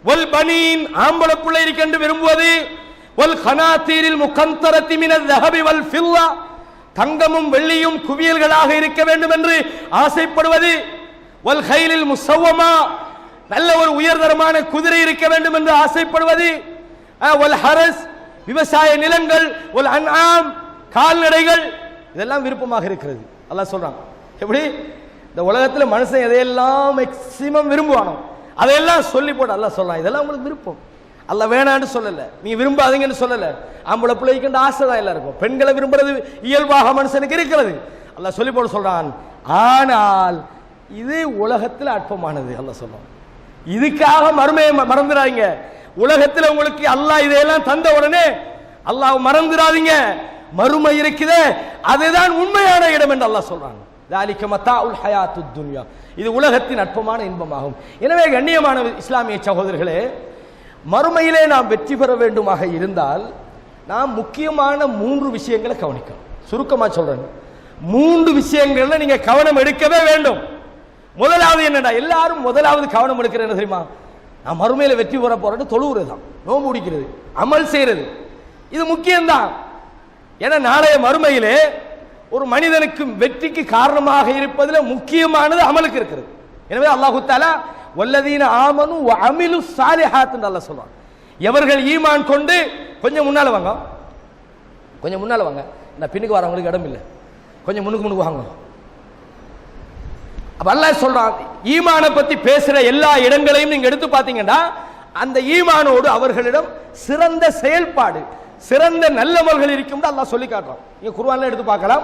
வல் பனீன் ஆம்பளை பிள்ளை இருக்கென்று விரும்புவது, வல் கனாத்தீரில் முகந்தரத்தி மினல் ذهب والفضة, தங்கமும் வெள்ளியும் குவியல்களாக இருக்க வேண்டும் என்று ஆசைப்படுவது, வல் கைலில் முஸவ்வமா, நல்ல ஒரு உயர்தரமான குதிரை இருக்க வேண்டும் என்று ஆசைப்படுவது, வல் ஹரஸ் விவசாய நிலங்கள், வல் அன்ஆம் கால்நடைகள், இதெல்லாம் விருப்பமாக இருக்கிறது. அல்லாஹ் சொல்றான். எப்படி இந்த உலகத்தில் மனுஷன் எதையெல்லாம் மேக்சிமம் விரும்புவானோ அதையெல்லாம் சொல்லி போட்டு அல்லாஹ் சொல்றான், இதெல்லாம் உங்களுக்கு விருப்பம். அல்லாஹ் வேணான்னு சொல்லல, நீ விரும்பாதீங்கன்னு சொல்லல. ஆம்பளை பிள்ளைக்கு ஆசை தான் எல்லாருக்கும், பெண்களை விரும்புறது இயல்பாக மனுஷனுக்கு இருக்கிறது. அல்லாஹ் சொல்லி போட்டு சொல்றான், ஆனால் இது உலகத்தில் அற்பமானது. அல்லாஹ் சொல்றான், இதுக்காக மறுமையை மறந்துடாதீங்க. உலகத்தில் உங்களுக்கு அல்லாஹ் இதையெல்லாம் தந்த உடனே அல்லாஹ் மறந்துடாதீங்க, மறுமை இருக்குதே அதுதான் உண்மையான இடம் என்று அல்லாஹ் சொல்றாங்க. ذَلِكَ مَتَاعُ الْحَيَاةُ الدُّنْيَا, இது உலகத்தின் அற்பமான இன்பமாகும். எனவே கண்ணியமான இஸ்லாமிய சகோதரர்களே, மறுமையிலே நாம் வெற்றி பெற வேண்டுமாக இருந்தால் நாம் முக்கியமான 3 விஷயங்களை கவனிக்கணும். சுருக்கமா சொல்றேன், 3 விஷயங்கள்ல நீங்க கவனம் எடுக்கவே வேண்டும். முதலாவது என்னடா, எல்லாரும் முதலாவது கவனம் எடுக்கிறது தெரியுமா? நான் மறுமையில வெற்றி பெற போறேன்னு தொழுவுறது தான், நோன்பு முடிக்கிறது, அமல் செய்யறது, இது முக்கியம்தான். ஏன்னா நாளைய மறுமையிலே ஒரு மனிதனுக்கு வெற்றிக்கு காரணமாக இருப்பதில் முக்கியமானது அமலுக்கு இருக்கிறது. எனவே அல்லாஹு தஆலா வல்லதீன ஆமனு வ அமிலு ஸாலிஹாத் என்று அல்லாஹ் சொல்றான். எவர்கள் ஈமான் கொண்டு, கொஞ்சம் முன்னால வாங்க, கொஞ்சம் முன்னால வாங்க, நான் பின்னுக்கு வரவங்களுக்கு இடம் இல்லை, கொஞ்சம் முன்னுக்கு வாங்க. அப்ப அல்லாஹ் சொல்றான், ஈமானை பத்தி பேசுற எல்லா இடங்களையும் நீங்க எடுத்து பார்த்தீங்கன்னா அந்த ஈமானோடு அவர்களிடம் சிறந்த செயல்பாடு, சிறந்த நல்லவர்கள் இருக்கும் அல்லாஹ் சொல்லி காட்டுறான். நீங்க குர்ஆன்ல எடுத்து பார்க்கலாம்,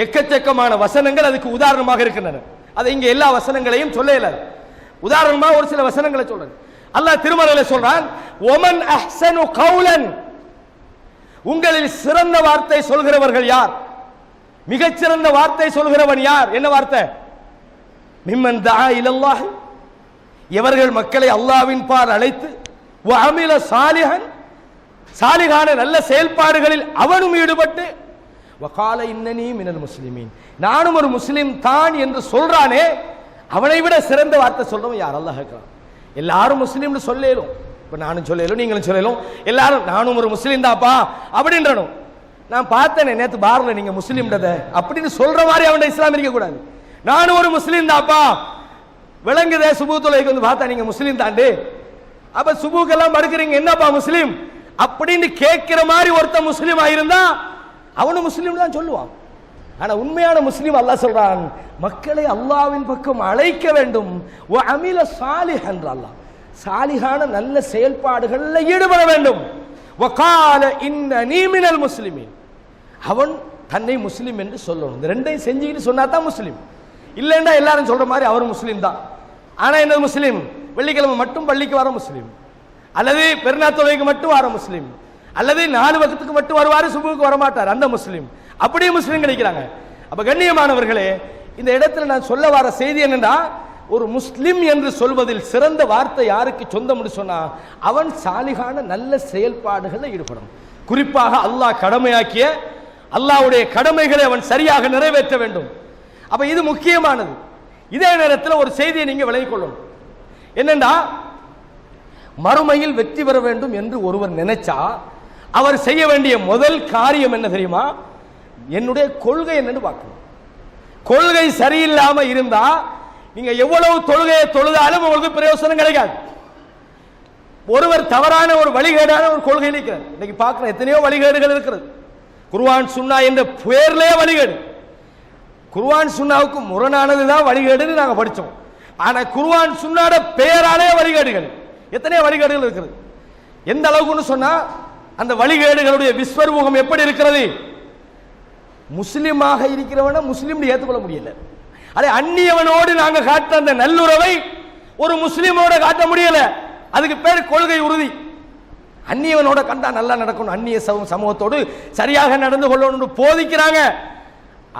எக்கச்சக்கமான வசனங்கள் அதுக்கு உதாரணமாக இருக்கின்றன. அதை இங்க எல்லா வசனங்களையும் சொல்ல இயலாது. உதாரணமா ஒரு சில வசனங்களை சொல்றேன். அல்லாஹ் திருமறையில சொல்றான், ஒமன் அஹ்ஸனு கௌலன், உங்களில் சிறந்த வார்த்தை சொல்கிறவர்கள் யார்? மிகச்சிறந்த வார்த்தை சொல்கிறவன் யார்? என்ன வார்த்தை? மிம்மன் தஆ இலல்லாஹ், எவர்கள் மக்களை அல்லாஹ்வின் பால் அழைத்து, வ அமில சாலிஹன், சாலிகான நல்ல செயல்பாடுகளில் அவனும் ஈடுபட்டு, வகால இன்னனி மினல் முஸ்லிமீன், நானும் ஒரு முஸ்லிம் தான் என்று சொல்றானே, அவனை விட சிறந்த வார்த்தை சொல்றவன் யார்? அல்லாஹ் கேட்கிறான். எல்லாரும் முஸ்லீம்னு சொல்லலும், இப்ப நானும் சொல்லலும் நீங்களும் சொல்லலும், எல்லாரும் நானும் ஒரு முஸ்லீம் தான்ப்பா அப்படின்றனும். நான் பார்த்தேன் நேற்று பார்ல நீங்க முஸ்லீம்ன்றத அப்படின்னு சொல்ற மாதிரி அவன் இஸ்லாம் இருக்க கூடாது. நானும் ஒரு முஸ்லீம் தான்ப்பா, விளங்குதே சுபு தொலைக்கு வந்து பார்த்தா நீங்க முஸ்லீம் தாண்டு, அப்ப சுபுக்கெல்லாம் மறுக்கிறீங்க, என்னப்பா முஸ்லீம் அப்படின்னு கேட்கிற மாதிரி ஒருத்த முஸ்லீம் ஆயிருந்தா அவனும் முஸ்லீம் தான் சொல்லுவான். ஆனா உண்மையான முஸ்லீம் அல்லாஹ் சொல்றான், மக்களை அல்லாஹ்வின் பக்கம் அழைக்க வேண்டும். வ அமில சாலிஹ் என்ற அல்லாஹ் சாலிஹான நல்ல செயல்பாடுகளில் ஈடுபட வேண்டும். வகால இன்னனி மினல் முஸ்லிமீன். அவன் தன்னை முஸ்லிம் என்று சொல்லணும். இந்த ரெண்டையும் செஞ்சுக்கிட்டு சொன்னா தான் முஸ்லிம். இல்லைன்னா எல்லாரும் சொல்ற மாதிரி அவர் முஸ்லிம் தான். ஆனா என்ன முஸ்லிம்? வெள்ளிக்கிழமை மட்டும் பள்ளிக்கு வர முஸ்லிம், அல்லது பெருநாள் தொழுகைக்கு மட்டும் வர முஸ்லிம், அல்லது 4 வக்துக்கு மட்டும் வருவாரு, சுபுக்கு வரமாட்டார், அந்த முஸ்லிம். அப்படியே முஸ்லிம் கிடைக்கிறாங்க. அப்ப கண்ணியமானவர்களே, இந்த இடத்துல நான் சொல்ல வர செய்தி என்னன்னா, ஒரு முஸ்லிம் என்று சொல்வதில் சிறந்த வார்த்தை யாருக்கு சொந்தம் சொன்னா, அவன் சாலிகான நல்ல செயல்பாடுகளில் ஈடுபடும். குறிப்பாக அல்லாஹ் கடமையாக்கிய அல்லாஹ்வுடைய கடமைகளை அவன் சரியாக நிறைவேற்ற வேண்டும். அப்ப இது முக்கியமானது. இதே நேரத்தில் ஒரு செய்தியை நீங்க விளங்கிக் கொள்ளணும். என்னன்னா, மறுமையில் வெற்றி பெற வேண்டும் என்று ஒருவர் நினைச்சா அவர் செய்ய வேண்டிய முதல் காரியம் என்ன தெரியுமா? என்னுடைய கொள்கை என்னன்னு பார்க்கணும். கொள்கை சரியில்லாம இருந்தா நீங்க எவ்வளவு தொழுகையை தொழுதாலும் உங்களுக்கு பிரயோசனம் கிடைக்காது. ஒருவர் தவறான ஒரு வழிகேடான ஒரு கொள்கை இருக்கிறார். இன்னைக்கு பார்க்கிற எத்தனையோ வழிகேடுகள் இருக்கிறது. குர்ஆன் சுன்னா என்ற பெயர்லயே வழிகேடு. குர்ஆன் சுன்னாவுக்கு முரணானதுதான் வழிகேடுன்னு நாங்க படிச்சோம். ஆனா குர்ஆன் சுன்னாட பெயராலே வழிகேடுகள், எத்தனையோ வழிகேடுகள் இருக்கிறது. எந்த அளவுக்குன்னு சொன்னா, அந்த வழிகேடுகளுடைய விஸ்வரூபம் எப்படி இருக்கிறது? முஸ்லிமாக இருக்கிறவன முஸ்லிம் ஏற்றுக்கொள்ள முடியல. அதே அந்நியவனோடு நாங்க காட்ட அந்த நல்லுறவை ஒரு முஸ்லிமோட காட்ட முடியல. அதுக்கு பேர் கொள்கை உறுதி. அந்நியவனோட கண்டா நல்லா நடக்கணும், அந்நிய சமூகத்தோடு சரியாக நடந்து கொள்ளணும் போதிக்கிறாங்க.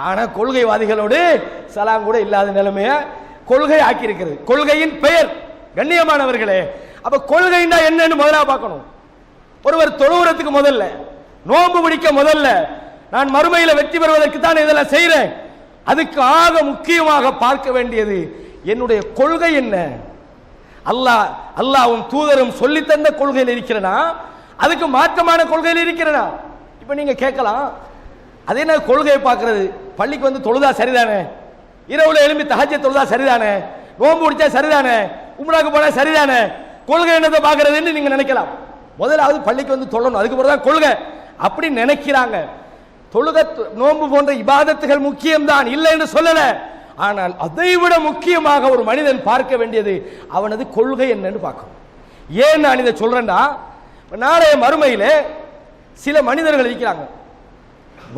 ஆனா கொள்கைவாதிகளோடு சலாம் கூட இல்லாத நிலைமைய கொள்கை ஆக்கி இருக்கிறது. கொள்கையின் பெயர். கண்ணியமானவர்களே, அப்ப கொள்கைன்னா என்னன்னு முதல்ல பார்க்கணும். ஒருவர் தொழுவுறதுக்கு முதல்ல, நோன்பு பிடிக்க முதல்ல, நான் மறுமையில வெற்றி பெறுவதற்கு தான் இதெல்லாம் செய்யறேன், அதுக்கு ஆக முக்கியமாக பார்க்க வேண்டியது என்னுடைய கொள்கை என்ன. அல்லாஹ்வும் தூதரும் சொல்லி தந்த கொள்கையில் இருக்கிறனா, அதுக்கு மாற்றமான கொள்கையில் இருக்கிறனா? இப்ப நீங்க கேட்கலாம், அதே என்ன கொள்கையை பார்க்கிறது? பள்ளிக்கு வந்து தொழுதா சரிதானே, இரவுல எழும்பி தஹஜ்ஜத் தொழுதா சரிதானே, நோன்பு பிடிச்சா சரிதானே, உம்ராக்கு போனா சரிதானே, கொள்கை என்னத்தை பார்க்கறதுன்னு நீங்க நினைக்கலாம். முதலாவது பள்ளிக்கு வந்து தொழணும், அதுக்கு பிறகு தான் கொள்கை அப்படி நினைக்கிறாங்க. தொழுகை நோன்பு போன்ற இபாதத்துகள் முக்கியம்தான், இல்லை என்று சொல்லல. ஆனால் அதைவிட முக்கியமாக ஒரு மனிதன் பார்க்க வேண்டியது அவனது கொள்கை என்னன்னு பார்க்கணும். ஏன் நான் இதை சொல்றேன்னா, நாளைய மறுமையில சில மனிதர்கள் இருக்கிறாங்க,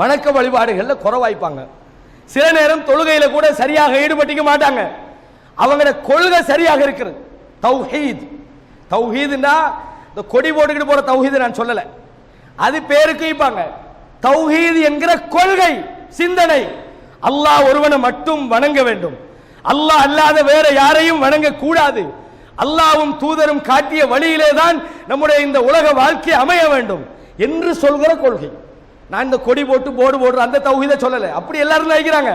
வணக்க வழிபாடுகள்ல குறைவாய்ப்பாங்க, சில நேரம் தொழுகையில கூட சரியாக ஈடுபட்டிக்க மாட்டாங்க. அவங்களோட கொள்கை சரியாக இருக்கிறது. தௌஹீத், தௌஹீதுன்னா இந்த கொடி போட்டுக்கிட்டு போற தௌஹீது நான் சொல்லல, அது பேருக்கு வைப்பாங்க. தௌஹீத் என்கிற கொள்கை சிந்தனை, அல்லாஹ் ஒருவனை மட்டும் வணங்க வேண்டும், அல்லாஹ் அல்லாத வேற யாரையும் வணங்க கூடாது, அல்லாஹ்வும் தூதரும் காட்டிய வழியிலே தான் நம்முடைய இந்த உலக வாழ்க்கை அமைய வேண்டும் என்று சொல்கிற கொள்கை. நான் இந்த கொடி போட்டு போர்டு போடுற அந்த தௌஹீதை சொல்லல, அப்படி எல்லாரும் நினைக்கிறாங்க.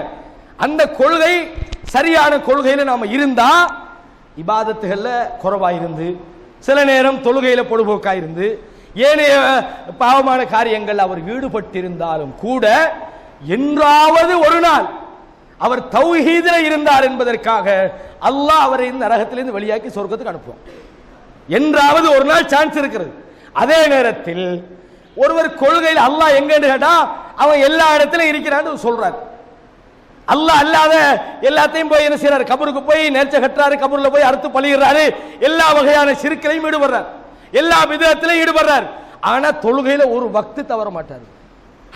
அந்த கொள்கை சரியான கொள்கையில நாம இருந்தா இபாதத்துகள்ல குறைவாயிருந்து, சில நேரம் தொழுகையில பொழுதுபோக்காயிருந்து, ஏனைய பாவமான காரியங்கள் அவர் ஈடுபட்டிருந்தாலும் கூட என்றாவது ஒரு நாள் அவர் தௌஹீதில இருந்தார் என்பதற்காக அல்லாஹ் அவரை இந்த நரகத்திலிருந்து வெளியாக்கி சொர்க்கத்துக்கு அனுப்புவான். என்றாவது ஒரு நாள் சான்ஸ் இருக்கிறது. அதே நேரத்தில் ஒருவர் கொள்கையில் அல்லாஹ் எங்கன்னு கேட்டா அவன் எல்லா இடத்திலும் இருக்கிறான்னு சொல்றாரு. அல்லாஹ் அல்லாத எல்லாத்தையும் போய் என்ன செய்யறாரு? கபருக்கு போய் நேர்ச்சை கட்டுறாரு, கபூர்ல போய் அறுத்து பழிகிறாரு, எல்லா வகையான சிறுக்கிலையும் ஈடுபடுறார், எல்லா விதத்திலையும் ஈடுபடுறார். ஆனா தொழுகையில ஒரு வக்து தவற மாட்டாரு.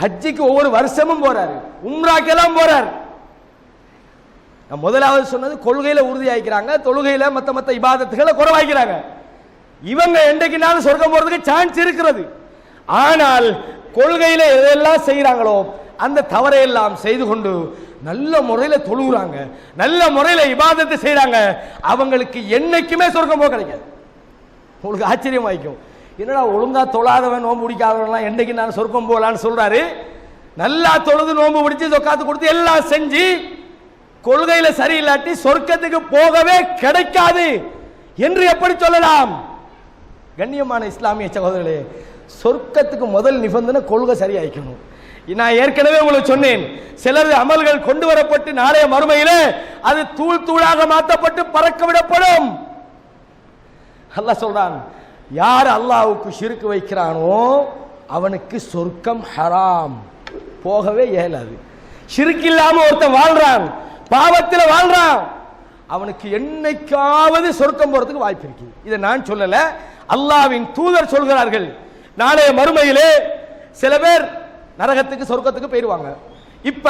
ஹஜ்ஜிக்கு ஒவ்வொரு வருஷமும் போறாரு, உம்ராக்கெல்லாம் போறாரு. நான் முதலாவது சொன்னது கொள்கையில உறுதியாக்கிறாங்க, தொழுகையில மத்த இபாதத்துகளை குறைவாக்கிறாங்க. இவங்க என்றைக்குனாலும் சொர்க்கம் போறதுக்கு சான்ஸ் இருக்கிறது. ஆனால் கொள்கையில எதெல்லாம் செய்யறாங்களோ அந்த தவறையெல்லாம் செய்து கொண்டு நல்ல முறையில தொழுகிறாங்க, நல்ல முறையில இபாதத்தை செய்யறாங்க, அவங்களுக்கு என்னைக்குமே சொர்க்கம் போக கிடைக்காது. உங்களுக்கு ஆச்சரியமாயிக்கும், என்னடா ஒழுங்கா தொழாதவன் நோம்பு பிடிக்காதவன்லாம் என்னைக்கு நான் சொர்க்கம் போகலான்னு சொல்றாரு. நல்லா தொழுது நோம்பு பிடிச்சி சொக்காத்து கொடுத்து எல்லாம் செஞ்சு கொள்கையில சரியில்லாட்டி சொர்க்கத்துக்கு போகவே கிடைக்காது என்று எப்படி சொல்லலாம்? கண்ணியமான இஸ்லாமிய சகோதரர்களே, சொர்க்கத்துக்கு முதல் நிபந்தனை கொள்கை சரியாயிக்கணும். நான் ஏற்கனவே உங்களுக்கு சொன்னேன், சிலர் அமல்கள் கொண்டு வரப்பட்டு நாளைய மறுமையில அது தூள் தூளாக மாற்றப்பட்டு பறக்க விடப்படும். அல்லாஹ் சொல்றான், யார் அல்லாஹ்வுக்கு ஷிர்க் வைக்கிறானோ அவனுக்கு சொர்க்கம் ஹராம், போகவே இயலாது. ஷிர்க் இல்லாம ஒருத்தன் வாழ்றான், பாவத்தில் வாழ்றான், அவனுக்கு என்னைக்காவது சொர்க்கம் போறதுக்கு வாய்ப்பு இருக்கு. இதை நான் சொல்லல, அல்லாஹ்வின் தூதர் சொல்கிறார்கள். நாளைய மறுமையிலே சில பேர் நரகத்துக்கு சொர்க்கத்துக்கு போயிடுவாங்க. இப்ப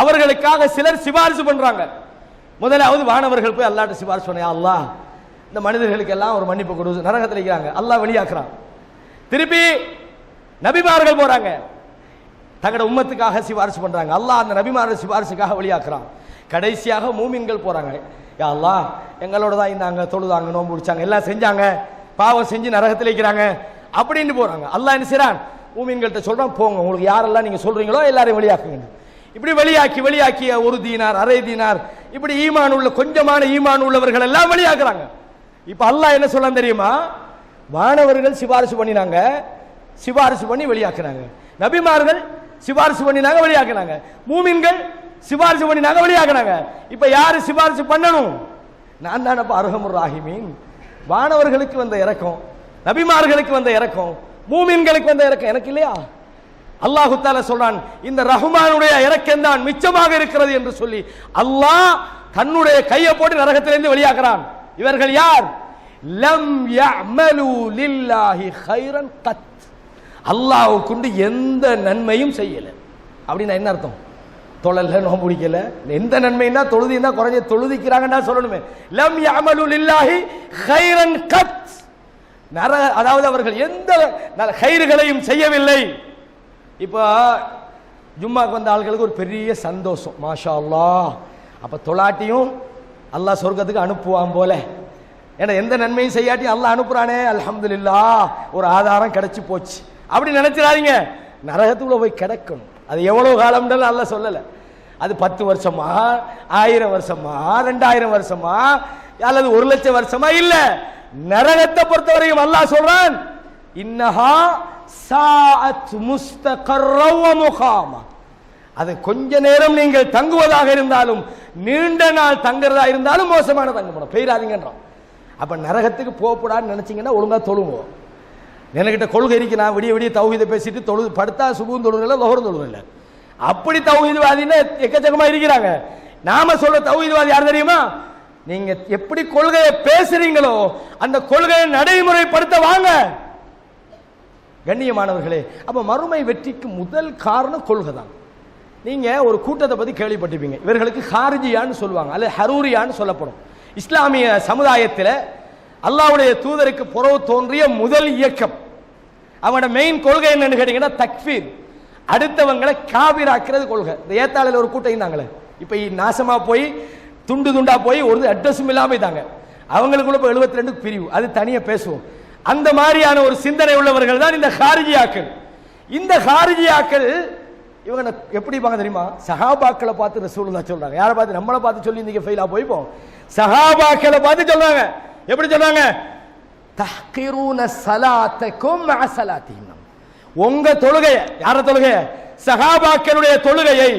அவர்களுக்காக சிலர் சிபாரிசு பண்றாங்க. முதலாவது வானவர்கள் போய் அல்லாஹ்ட்ட சிபாரிசு பண்ண, அல்லாஹ் இந்த மனிதர்களுக்கு எல்லாம் ஒரு மன்னிப்பு கொடு, நரகத்தில் இருக்கிறாங்க, அல்லாஹ் வெளியாக்குறான். திருப்பி நபிமார்கள் போறாங்க, தங்களோட உம்மத்துக்காக சிபாரிசு பண்றாங்க, அல்லாஹ் அந்த நபிமார்கள் சிபாரிசுக்காக வெளியாக்குறான். கடைசியாக மூமின்கள் போறாங்க, யா அல்லாஹ் எங்களோட தான் இருந்தாங்க, தொழுதாங்க, நோன்பு பிடிச்சாங்க, எல்லாம் செஞ்சாங்க, பாவம் செஞ்சு நரகத்தில் இருக்கிறாங்க அப்படின்னு போறாங்க. அல்லாஹ் என்ன செய்றான், மூமின்கள்ட்ட சொல்றான், போங்க உங்களுக்கு யாரெல்லாம் நீங்க சொல்றீங்களோ எல்லாரையும் வெளியாக்குங்க. இப்படி வெளியாக்கிய ஒரு தீனார், அரை தீனார், இப்படி ஈமான் உள்ள கொஞ்சமான ஈமான் உள்ளவர்கள் எல்லாம் வெளியாக்குறாங்க. இப்ப அல்லாஹ் என்ன சொல்ல தெரியுமா, வானவர்கள் சிபாரிசு பண்ணினாங்க, சிபாரிசு பண்ணி வெளியாக்குறாங்க. நபிமார்கள் சிபாரிசு பண்ணினாங்க, வெளியாக்குறாங்க. மூமின்கள் சிபாரிசு பண்ணினாங்க, வெளியாக்குறாங்க. இப்ப யாரு சிபாரிசு பண்ணணும்? நான் தானப்பா அர்ஹமுர் ராஹிமீன். வானவர்களுக்கு வந்த இரக்கம், நபிமார்களுக்கு வந்த இரக்கம், மூமின்களுக்கு வந்த இரக்கம் எனக்கு இல்லையா? அல்லாஹு தஆலா சொல்றான், இந்த ரஹ்மானுடைய இரக்கம் தான் மிச்சமாக இருக்கிறது என்று சொல்லி அல்லாஹ் தன்னுடைய கையை போட்டு நரகத்திலிருந்து வெளியாக்குறான். இவர்கள் யார்? லம் யஅமலு லில்லாஹி கைரன் கத். அல்லாஹ்வுக்கு எந்த நன்மையும் செய்யல. அப்படின்னா என்ன அர்த்தம்? தொழல, நோன்பு பிடிக்கல, எந்த நன்மைன்னா தொழுதினா குறைஞ்ச தொழுதிக்கிறாங்கன்னா சொல்லணுமே. லம் யஅமலு லில்லாஹி கைரன் கத். அதாவது அவர்கள் எந்த கைர்களையும் செய்யவில்லை. இப்போ ஜும்மாக்கு வந்த ஆட்களுக்கு ஒரு பெரிய சந்தோஷம், மாஷா அல்லாஹ், அப்ப தொலாட்டியும் அல்லாஹ் சொர்க்கத்துக்கு அனுப்புவான் போல. ஏன்னா எந்த நன்மையும் செய்யாட்டி அல்லாஹ் அனுப்புறானே, அல்ஹம்துலில்லாஹ், ஒரு ஆதாரம் கிடைச்சு போச்சு அப்படி நினைச்சிடாதீங்க. நரகத்துக்குள்ள போய் கிடக்கணும். அது எவ்வளவு காலம்ன்றது அல்லாஹ் சொல்லல. அது 10 வருஷமா, 1000 வருஷமா, 2000 வருஷமா, அல்லது 1,00,000 வருஷமா இல்ல. நரகத்தை பொறுத்தவரையும் அல்லாஹ் சொல்றான், இன்னஹா சாஅத் முஸ்தகர்ர வ முகாமா. அது கொஞ்ச நேரம் நீங்கள் தங்குவதாக இருந்தாலும், நீண்ட நாள் தங்குறதா இருந்தாலும் மோசமான தங்கப்படும், பெயராதீங்கன்றான். அப்ப நரகத்துக்கு போகக்கூடாதுன்னு நினைச்சீங்கன்னா ஒழுங்கா தொழுவோம். என்கிட்ட கொள்கை இருக்கு, நான் விடிய விடிய தௌஹீதை பேசிட்டு தொழுது படுத்தா சுபூன் தொழுதில்லை, லோஹரும் தொழுதில்லை, அப்படி தௌஹீத்வாதின்னு எக்கச்சக்கமா இருக்கிறாங்க. நாம சொல்ற தௌஹீத்வாதி யார் தெரியுமா? நீங்க எப்படி கொள்கையை பேசுறீங்களோ அந்த கொள்கையை நடைமுறைப்படுத்த வாங்க. கண்ணியமானவர்களே, அப்ப மறுமை வெற்றிக்கு முதல் காரணம் கொள்கை தான். நீங்க ஒரு கூட்டத்தை பத்தி கேள்விப்பட்டிருப்பீங்க, இவர்களுக்கு ஹாரிஜியான்னு சொல்லுவாங்க, அல்லது ஹரூரியான்னு சொல்லப்படும். இஸ்லாமிய சமுதாயத்தில் அல்லாஹ்வுடைய தூதருக்கு புறவு தோன்றிய முதல் இயக்கம். அவனோட மெயின் கொள்கை என்னன்னு கேட்டீங்கன்னா தக்ஃபீர், அடுத்தவங்களை காபிராக்கிறது கொள்கை. இந்த ஏத்தாளில் ஒரு கூட்டம் இருந்தாங்களே, இப்ப நாசமா போய் துண்டு துண்டா போய் ஒரு அட்ரஸும் இல்லாம போயிட்டாங்க. அவங்களுக்குள்ள 72 பிரிவு, அது தனியா பேசுவோம். அந்த மாதிரியான ஒரு சிந்தனை உள்ளவர்கள் தான் இந்த ஹாரிஜியாக்கள். இந்த ஹாரிஜியாக்கள் இவங்க எப்படி பாங்க தெரியுமா? சஹாபாக்களை பார்த்து ரசூலுல்லாஹ் சொல்றாங்க. யாரை பார்த்து? நம்மளை பார்த்து சொல்லி நீங்க ஃபெயிலா போய்ப்போம். சஹாபாக்களை பார்த்து சொல்றாங்க. எப்படி சொல்றாங்க? தஹ்கிரூன ஸலாத்தக்கும் மஅ ஸலாத்திஹிம். உங்க தொழுகைய, யார தொழுகைய? சஹாபாக்களுடைய தொழுகையை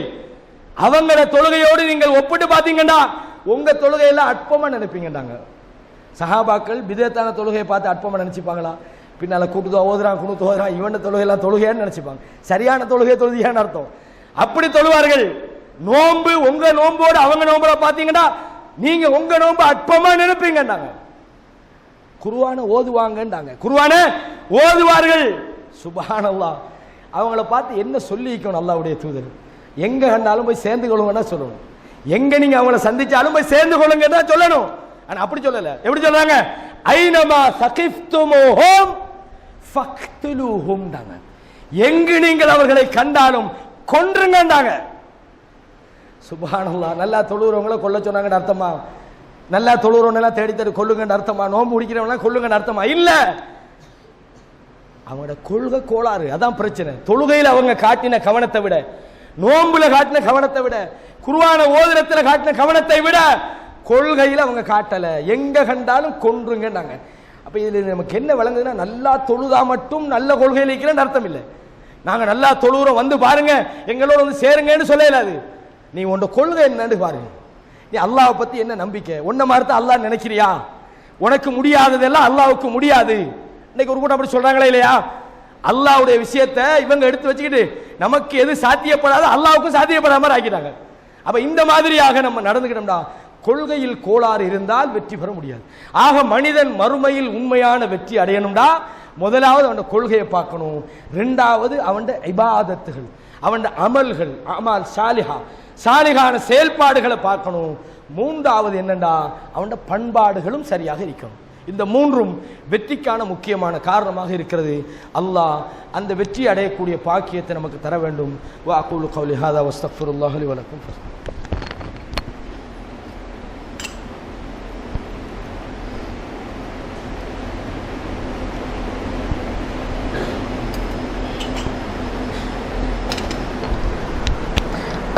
அவங்களோட தொழுகையோடு நீங்கள் ஒப்பிட்டு பார்த்தீங்கன்னா உங்க தொழுகையெல்லாம் அற்பமா நினைப்பீங்கன்றாங்க. சஹாபாக்கள் பிதத்தான தொழுகையை பார்த்து அற்பமா நினைச்சுப்பாங்களா? பின்னால கூட்டுதோ ஓதுறான், குணுத்து ஓதுறான், இவன் தொழுகையெல்லாம் தொழுகையான்னு நினைச்சுப்பாங்க. சரியான தொழுகை தொழுதியான்னு அர்த்தம். அப்படி தொழுவார்கள். நோன்பு உங்க நோம்போடு அவங்க நோம்போட பார்த்தீங்கன்னா நீங்க உங்க நோன்பு அற்பமா நினைப்பீங்கன்றாங்க. குர்ஆன ஓதுவாங்கன்றாங்க. குர்ஆன ஓதுவார்கள். சுப்ஹானல்லாஹ். அவங்கள பார்த்து என்ன சொல்லிக்கணும் அல்லாஹ்வுடைய தூதர்? எங்க கண்டாலும் போய் சேர்ந்து கொள்ளுங்கன்னா சொல்லணும். எங்க நீங்க அவங்கள சந்திச்சாலும் போய் சேர்ந்து கொள்ளுங்கன்னா சொல்லணும். ஆனா அப்படி சொல்லல. எப்படி சொல்றாங்க? ஐனமா சகிஃப்துமுஹும் ஃபக்துலுஹும்டாங்க. எங்கு நீங்கள் அவர்களை கண்டாலும் கொன்றுங்கன்றாங்க. சுப்ஹானல்லாஹ். நல்லா தொழுறவங்கள கொல்ல சொன்னாங்கன்னு அர்த்தமா? நல்லா தொழுறவங்க தேடி தேடி கொல்லுங்கன்னு அர்த்தமா? நோன்பு முடிக்கிறவங்க கொல்லுங்கன்னு அர்த்தமா? இல்ல. அவங்களோட கொள்கை கோளாறு, அதான் பிரச்சனை. தொழுகையில் அவங்க காட்டின கவனத்தை விட, நோன்புல காட்டின கவனத்தை விட, குர்ஆன ஓதுறத்துல காட்டின கவனத்தை விட கொள்கையில் அவங்க காட்டல. எங்க கண்டாலும் கொன்றுங்கன்னாங்க. அப்ப இதுல நமக்கு என்ன விளங்குதுன்னா, நல்லா தொழுதா மட்டும் நல்ல கொள்கையில் இருக்கிறேன்னு அர்த்தம் இல்லை. நாங்க நல்லா தொழுகிறோம், வந்து பாருங்க, எங்களோட வந்து சேருங்கன்னு சொல்லலாது. நீ உன்னோட கொள்கை என்னன்னு பாருங்க. நீ அல்லாஹ்வை பத்தி என்ன நம்பிக்கை? உன்ன மாதிரி தான் அல்லாஹ் நினைக்கிறியா? உனக்கு முடியாததெல்லாம் அல்லாஹ்வுக்கு முடியாது. இன்னைக்கு ஒரு கூட்டம் அப்படி சொல்றாங்களா இல்லையா? அல்லாஹ்வுடைய விஷயத்தை இவங்க எடுத்து வச்சுக்கிட்டு நமக்கு எது சாத்தியப்படாத அல்லாஹ்வுக்கும் சாத்தியப்படாத மாதிரி ஆக்கிட்டாங்க. அப்ப இந்த மாதிரியாக நம்ம நடந்துக்கிட்டோம்னா கொள்கையில் கோளாறு இருந்தால் வெற்றி பெற முடியாது. ஆக மனிதன் மறுமையில் உண்மையான வெற்றி அடையணும்டா முதலாவது அவன் கொள்கையை பார்க்கணும், ரெண்டாவது அவன் இபாதத்துகள், அவன் அமல்கள், அமல் சாலிஹா, சாலிகான செயல்பாடுகளை பார்க்கணும், மூன்றாவது என்னண்டா அவன் பண்பாடுகளும் சரியாக இருக்கணும். இந்த மூன்றும் வெற்றிக்கான முக்கியமான காரணமாக இருக்கிறது. அல்லாஹ் அந்த வெற்றி அடையக்கூடிய பாக்கியத்தை நமக்கு தர வேண்டும். வா அகூலு கௌலி ஹாதா வஸ்தக்ஃபிருல்லாஹ் லி வ லக்கும்.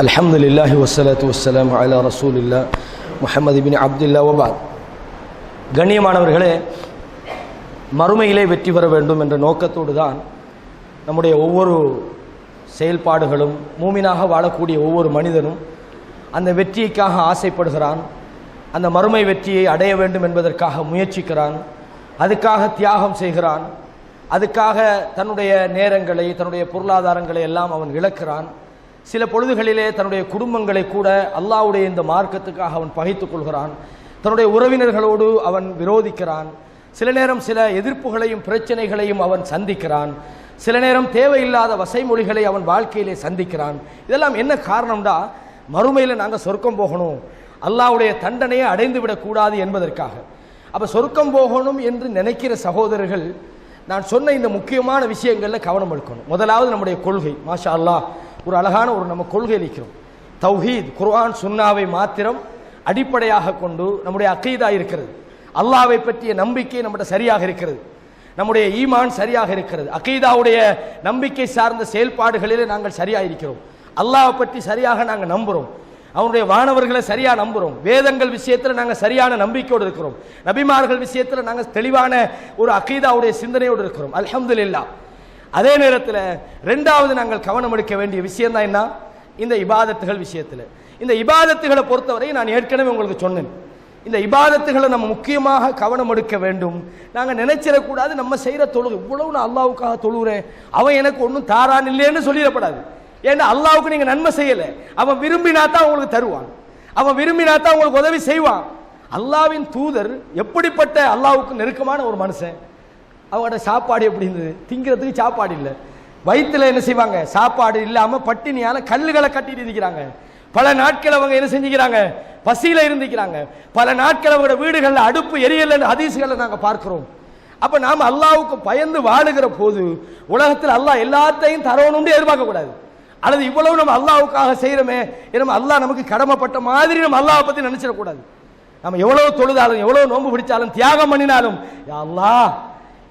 அல்ஹம்துலில்லாஹி வஸ்ஸலாத்து வஸ்ஸலாமு அலா ரசூலில்லாஹ் முஹம்மது இப்னு அப்துல்லாஹ் வபாத். கண்ணியமானவர்களே, மறுமையிலே வெற்றி பெற வேண்டும் என்ற நோக்கத்தோடு தான் நம்முடைய ஒவ்வொரு செயல்பாடுகளும், மூமினாக வாழக்கூடிய ஒவ்வொரு மனிதனும் அந்த வெற்றிக்காக ஆசைப்படுகிறான், அந்த மறுமை வெற்றியை அடைய வேண்டும் என்பதற்காக முயற்சிக்கிறான், அதுக்காக தியாகம் செய்கிறான், அதுக்காக தன்னுடைய நேரங்களை, தன்னுடைய பொருளாதாரங்களை எல்லாம் அவன் இழக்கிறான். சில பொழுதுகளிலே தன்னுடைய குடும்பங்களை கூட அல்லாஹ்வுடைய இந்த மார்க்கத்துக்காக அவன் பகைத்துக் கொள்கிறான், தன்னுடைய உறவினர்களோடு அவன் விரோதிக்கிறான், சில நேரம் சில எதிர்ப்புகளையும் பிரச்சனைகளையும் அவன் சந்திக்கிறான், சில நேரம் தேவையில்லாத வசைமொழிகளை அவன் வாழ்க்கையிலே சந்திக்கிறான். இதெல்லாம் என்ன காரணம்டா, மறுமையில் நாங்கள் சொர்க்கம் போகணும், அல்லாஹ்வுடைய தண்டனையை அடைந்து விடக்கூடாது என்பதற்காக. அப்போ சொர்க்கம் போகணும் என்று நினைக்கிற சகோதரர்கள் நான் சொன்ன இந்த முக்கியமான விஷயங்களில் கவனம் எடுக்கணும். முதலாவது நம்முடைய கொள்கை. மாஷா அல்லாஹ், ஒரு அழகான நம்ம கொள்கை இருக்கிறோம். தௌஹீத், குர்ஆன் சுன்னாவை மாத்திரம் அடிப்படையாக கொண்டு நம்முடைய அக்கீதா இருக்கிறது. அல்லாஹ்வை பற்றிய நம்பிக்கை நம்முடைய சரியாக இருக்கிறது, நம்முடைய ஈமான் சரியாக இருக்கிறது, அக்கீதாவுடைய நம்பிக்கை சார்ந்த செயல்பாடுகளிலே நாங்கள் சரியாக இருக்கிறோம், அல்லாஹ்வை பற்றி சரியாக நாங்கள் நம்புகிறோம், அவனுடைய வானவர்களை சரியாக நம்புகிறோம், வேதங்கள் விஷயத்தில் நாங்கள் சரியான நம்பிக்கையோடு இருக்கிறோம், நபிமார்கள் விஷயத்தில் நாங்கள் தெளிவான ஒரு அக்கீதாவுடைய சிந்தனையோடு இருக்கிறோம். அல்ஹம்துலில்லாஹ். அதே நேரத்தில் ரெண்டாவது நாங்கள் கவனம் எடுக்க வேண்டிய விஷயம் தான் என்ன, இந்த இபாதத்துகள் விஷயத்தில். இந்த இபாதத்துகளை பொறுத்தவரை நான் ஏற்கனவே உங்களுக்கு சொன்னேன், இந்த இபாதத்துகளை நம்ம முக்கியமாக கவனம் எடுக்க வேண்டும். நாங்கள் நினைச்சிடக்கூடாது நம்ம செய்கிற தொழுகை இவ்வளவு நான் அல்லாவுக்காக தொழுகிறேன், அவன் எனக்கு ஒன்றும் தாரான் இல்லைன்னு சொல்லிடப்படாது. ஏன்னா அல்லாவுக்கு நீங்கள் நன்மை செய்யலை, அவன் விரும்பினா தான் உங்களுக்கு தருவான், அவன் விரும்பினா தான் உங்களுக்கு உதவி செய்வான். அல்லாவின் தூதர் எப்படிப்பட்ட அல்லாவுக்கு நெருக்கமான ஒரு மனுஷன், அவங்களோட சாப்பாடு எப்படி இருந்தது, திங்கிறதுக்கு சாப்பாடு இல்லை, வயிற்றுல என்ன செய்வாங்க, சாப்பாடு இல்லாமல் பட்டினியால் கல்லுகளை கட்டிட்டு இருக்கிறாங்க, பல நாட்கள் அவங்க என்ன செஞ்சுக்கிறாங்க, பசியில இருந்துக்கிறாங்க, பல நாட்கள் அவங்களோட வீடுகளில் அடுப்பு எரியலன்னு ஹதீஸ்களை நாங்கள் பார்க்கிறோம். அப்ப நாம் அல்லாவுக்கு பயந்து வாழுகிற போது உலகத்தில் அல்லாஹ் எல்லாத்தையும் தரணும்னு எதிர்பார்க்க கூடாது. அல்லது இவ்வளவு நம்ம அல்லாவுக்காக செய்யறோமே, நம்ம அல்லாஹ் நமக்கு கடமைப்பட்ட மாதிரி நம்ம அல்லாஹ் பத்தி நினைச்சிடக்கூடாது. நம்ம எவ்வளவு தொழுதாலும், எவ்வளவு நோன்பு பிடிச்சாலும், தியாகம் பண்ணினாலும், யா அல்லாஹ்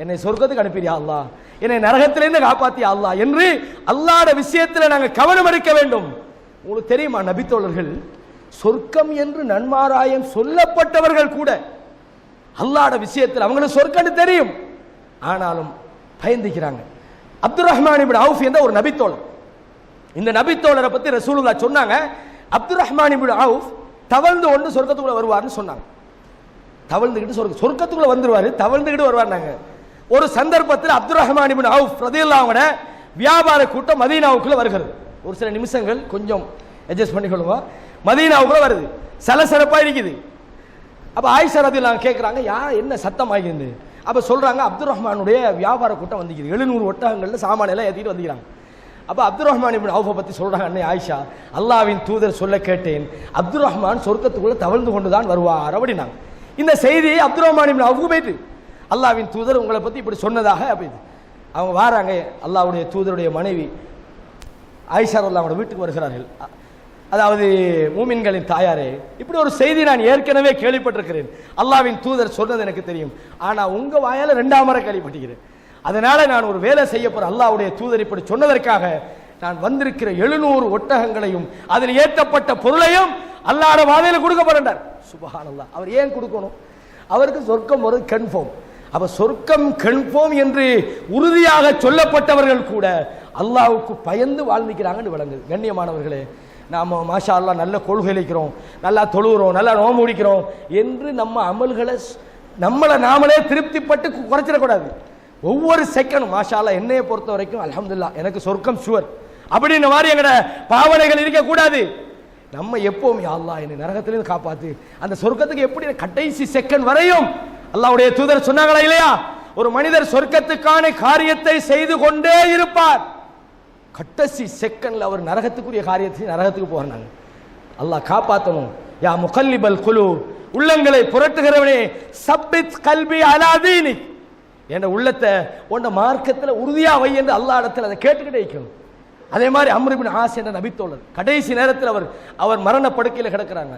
என்னை சொர்க்கத்துக்கு அனுப்பியா அல்லாஹ், என்னை நரகத்திலிருந்து காப்பாத்தியா அல்லாஹ் என்று அல்லாஹ்ட விஷயத்தில் நாங்கள் கவனம் எடுக்க வேண்டும். உங்களுக்கு தெரியுமா, நபித்தோழர்கள் சொர்க்கம் என்று நன்மாராயம் சொல்லப்பட்டவர்கள் கூட அல்லாஹ்ட விஷயத்தில் அவங்களுக்கு சொர்க்கம் தெரியும், ஆனாலும் பயந்துக்கிறாங்க. அப்துர் ரஹ்மான் இப்னு அவுஃப் என்ற ஒரு நபித்தோழர், இந்த நபித்தோழரை பத்தி ரசூலுல்லாஹ் சொன்னாங்க, அப்துர் ரஹ்மான் இப்னு அவுஃப் தவழ்ந்து கொண்டு சொர்க்கத்துக்குள்ள வருவார்னு சொன்னாங்க. தவழ்ந்துகிட்டு சொர்க்கத்துக்குள்ள வந்துருவாரு, தவழ்ந்துகிட்டு வருவார். ஒரு சந்தர்ப்பத்தில் அப்துர் ரஹ்மான் இப்னு அவுஃப் ரலியல்லாஹு அன்ஹு வியாபார கூட்டம் மதீனாவுக்குள்ள வருகிறது. ஒரு சில நிமிஷங்கள் கொஞ்சம் அட்ஜஸ்ட் பண்ணிக்கொள்ளுவோம். மதீனாவுக்குள்ள வருது, சலசலப்பா இருக்குது. அப்ப ஆயிஷா ரலியல்லாஹு அன்ஹா கேட்கறாங்க, யார் என்ன சத்தம் ஆகிருந்து? அப்ப சொல்றாங்க, அப்துர் ரஹ்மானுடைய வியாபார கூட்டம் வந்துக்குது, 700 ஒட்டகங்கள்ல சாமான எல்லாம் ஏற்றிட்டு வந்துக்கிறாங்க. அப்ப அப்துர் ரஹ்மான் இப்னு அவுஃபை பத்தி சொல்றாங்க, அன்னை ஆயிஷா, அல்லாஹ்வின் தூதர் சொல்ல கேட்டேன், அப்துர் ரஹ்மான் சொர்க்கத்துக்குள்ள தவழ்ந்து கொண்டுதான் வருவார் அப்படின்னாங்க. இந்த செய்தியை அப்துர் ரஹ்மான் இப்னு அவுஃப் போயிட்டு, அல்லாஹ்வின் தூதர் உங்களை பத்தி இப்படி சொன்னதாக அப்படின்னு அவங்க வாராங்க. அல்லாஹ்வுடைய தூதருடைய மனைவி ஆயிஷா ரலியல்லாஹு வீட்டுக்கு வருகிறார்கள். அதாவது மூமின்களின் தாயாரே, இப்படி ஒரு செய்தி நான் ஏற்கனவே கேள்விப்பட்டிருக்கிறேன், அல்லாஹ்வின் தூதர் சொன்னது எனக்கு தெரியும், ஆனா உங்க வாயால 2ஆம் முறை கேள்விப்பட்டிருக்கிறேன், அதனால நான் ஒரு வேலை செய்ய போற, அல்லாஹ்வுடைய தூதர் இப்படி சொன்னதற்காக நான் வந்திருக்கிற 700 ஒட்டகங்களையும் அதில் ஏற்றப்பட்ட பொருளையும் அல்லாஹ்வுடைய வாதையில கொடுக்க போறேன். சுப்ஹானல்லாஹ். அவர் ஏன் கொடுக்கணும்? அவருக்கு சொர்க்கம் ஒரு கன்ஃபார்ம். அப்ப சொர்க்கம் கன்ஃபார்ம் என்று உறுதியாக சொல்லப்பட்டவர்கள் கூட அல்லாஹ்வுக்கு பயந்து வாழ்ந்துக்கிறாங்கன்னு விளங்குது. கண்ணியமானவர்களே, நாம மாஷா அல்லாஹ் நல்ல கொள்கை இருக்கிறோம், நல்லா தொழுகிறோம், நல்லா நோன்பு முடிக்கிறோம் என்று நம்ம அமல்களை நம்மளை நாமளே திருப்திப்பட்டு குறைச்சிடக்கூடாது. ஒவ்வொரு செகண்டும் மாஷா அல்லாஹ் என்னையை பொறுத்த வரைக்கும் அல்ஹம்துலில்லாஹ் எனக்கு சொர்க்கம் ஷுவர் அப்படின்ற மாதிரி எங்கட பாவனைகள் இருக்கக்கூடாது. நம்ம எப்பவும் யா அல்லாஹ் என்னை நரகத்திலிருந்து காப்பாத்து, அந்த சொர்க்கத்துக்கு எப்படி கடைசி செகண்ட் வரையும் அல்லாஹ்வுடைய தூதர் சொன்னாங்களா இல்லையா, ஒரு மனிதர் சொர்க்கத்துக்கான காரியத்தை செய்து கொண்டே இருப்பார். கடைசி செகண்ட்ல அவர் நரகத்துக்குரிய காரியத்தை நரகத்துக்கு போறாங்க. அல்லாஹ் காப்பாத்தணும். யா முகல்லிபல் குலு, உள்ளங்களை புரட்டுகிறவனே, சப்பித் கல்பி அலா தீனிக், என்ற உள்ளத்தை உண்ட மார்க்கத்தில் உறுதியா வை என்று அல்லாஹ் இடத்துல அதை கேட்டுக்கிட்டே இருக்கணும். அதே மாதிரி அம்ர் இப்னு ஆஸ் என்ற நபித்தோழர் கடைசி நேரத்தில் அவர் மரண படுக்கையில் கிடக்கிறாங்க.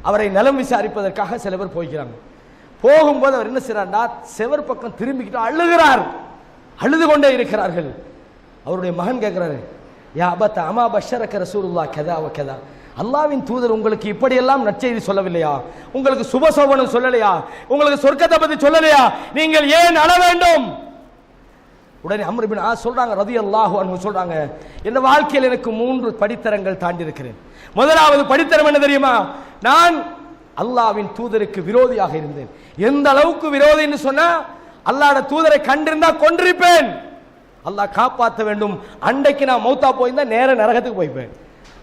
அவரை நலம் விசாரிப்பதற்காக சில பேர் போய்க்கிறாங்க. போகும்போது அவர் என்ன செய்றார்னா, செவர் பக்கம் திரும்பிக்கிட்டு அழுகிறார். அழுது கொண்டே இருக்கிறார்கள். அவருடைய மகன் கேட்கிறாரு, யா அபத அமா பஷரக ரசூலுல்லாஹ் கதா வ கதா, அல்லாஹ்வின் தூதர் உங்களுக்கு இப்படியெல்லாம் நற்செய்தி சொல்லவில்லையா? உங்களுக்கு சுபசோபனம் சொல்லலையா? உங்களுக்கு சொர்க்கத்தை பத்தி சொல்லலையா? நீங்கள் ஏன் அழ வேண்டும்? உடனே அம்ர் இப்னு ஆஸ் சொல்றாங்க, ரலியல்லாஹு அன்ஹு சொல்றாங்க, என் வாழ்க்கையில் எனக்கு 3 படித்தரங்கள் தாண்டி இருக்கிறேன். முதலாவது படித்தரம் என்ன தெரியுமா? நான் அல்லாஹ்வின் தூதருக்கு விரோதியாக இருந்தேன். எந்த அளவுக்கு விரோதி என்று சொன்னா, அல்லாஹ்வுடைய தூதரை கண்டிருந்தா கொன்றிருப்பேன். அல்லாஹ் காப்பாற்ற வேண்டும். அன்றைக்கு நான் மௌத்தா போயிருந்தா நேர நரகத்துக்கு போய்ப்பேன்.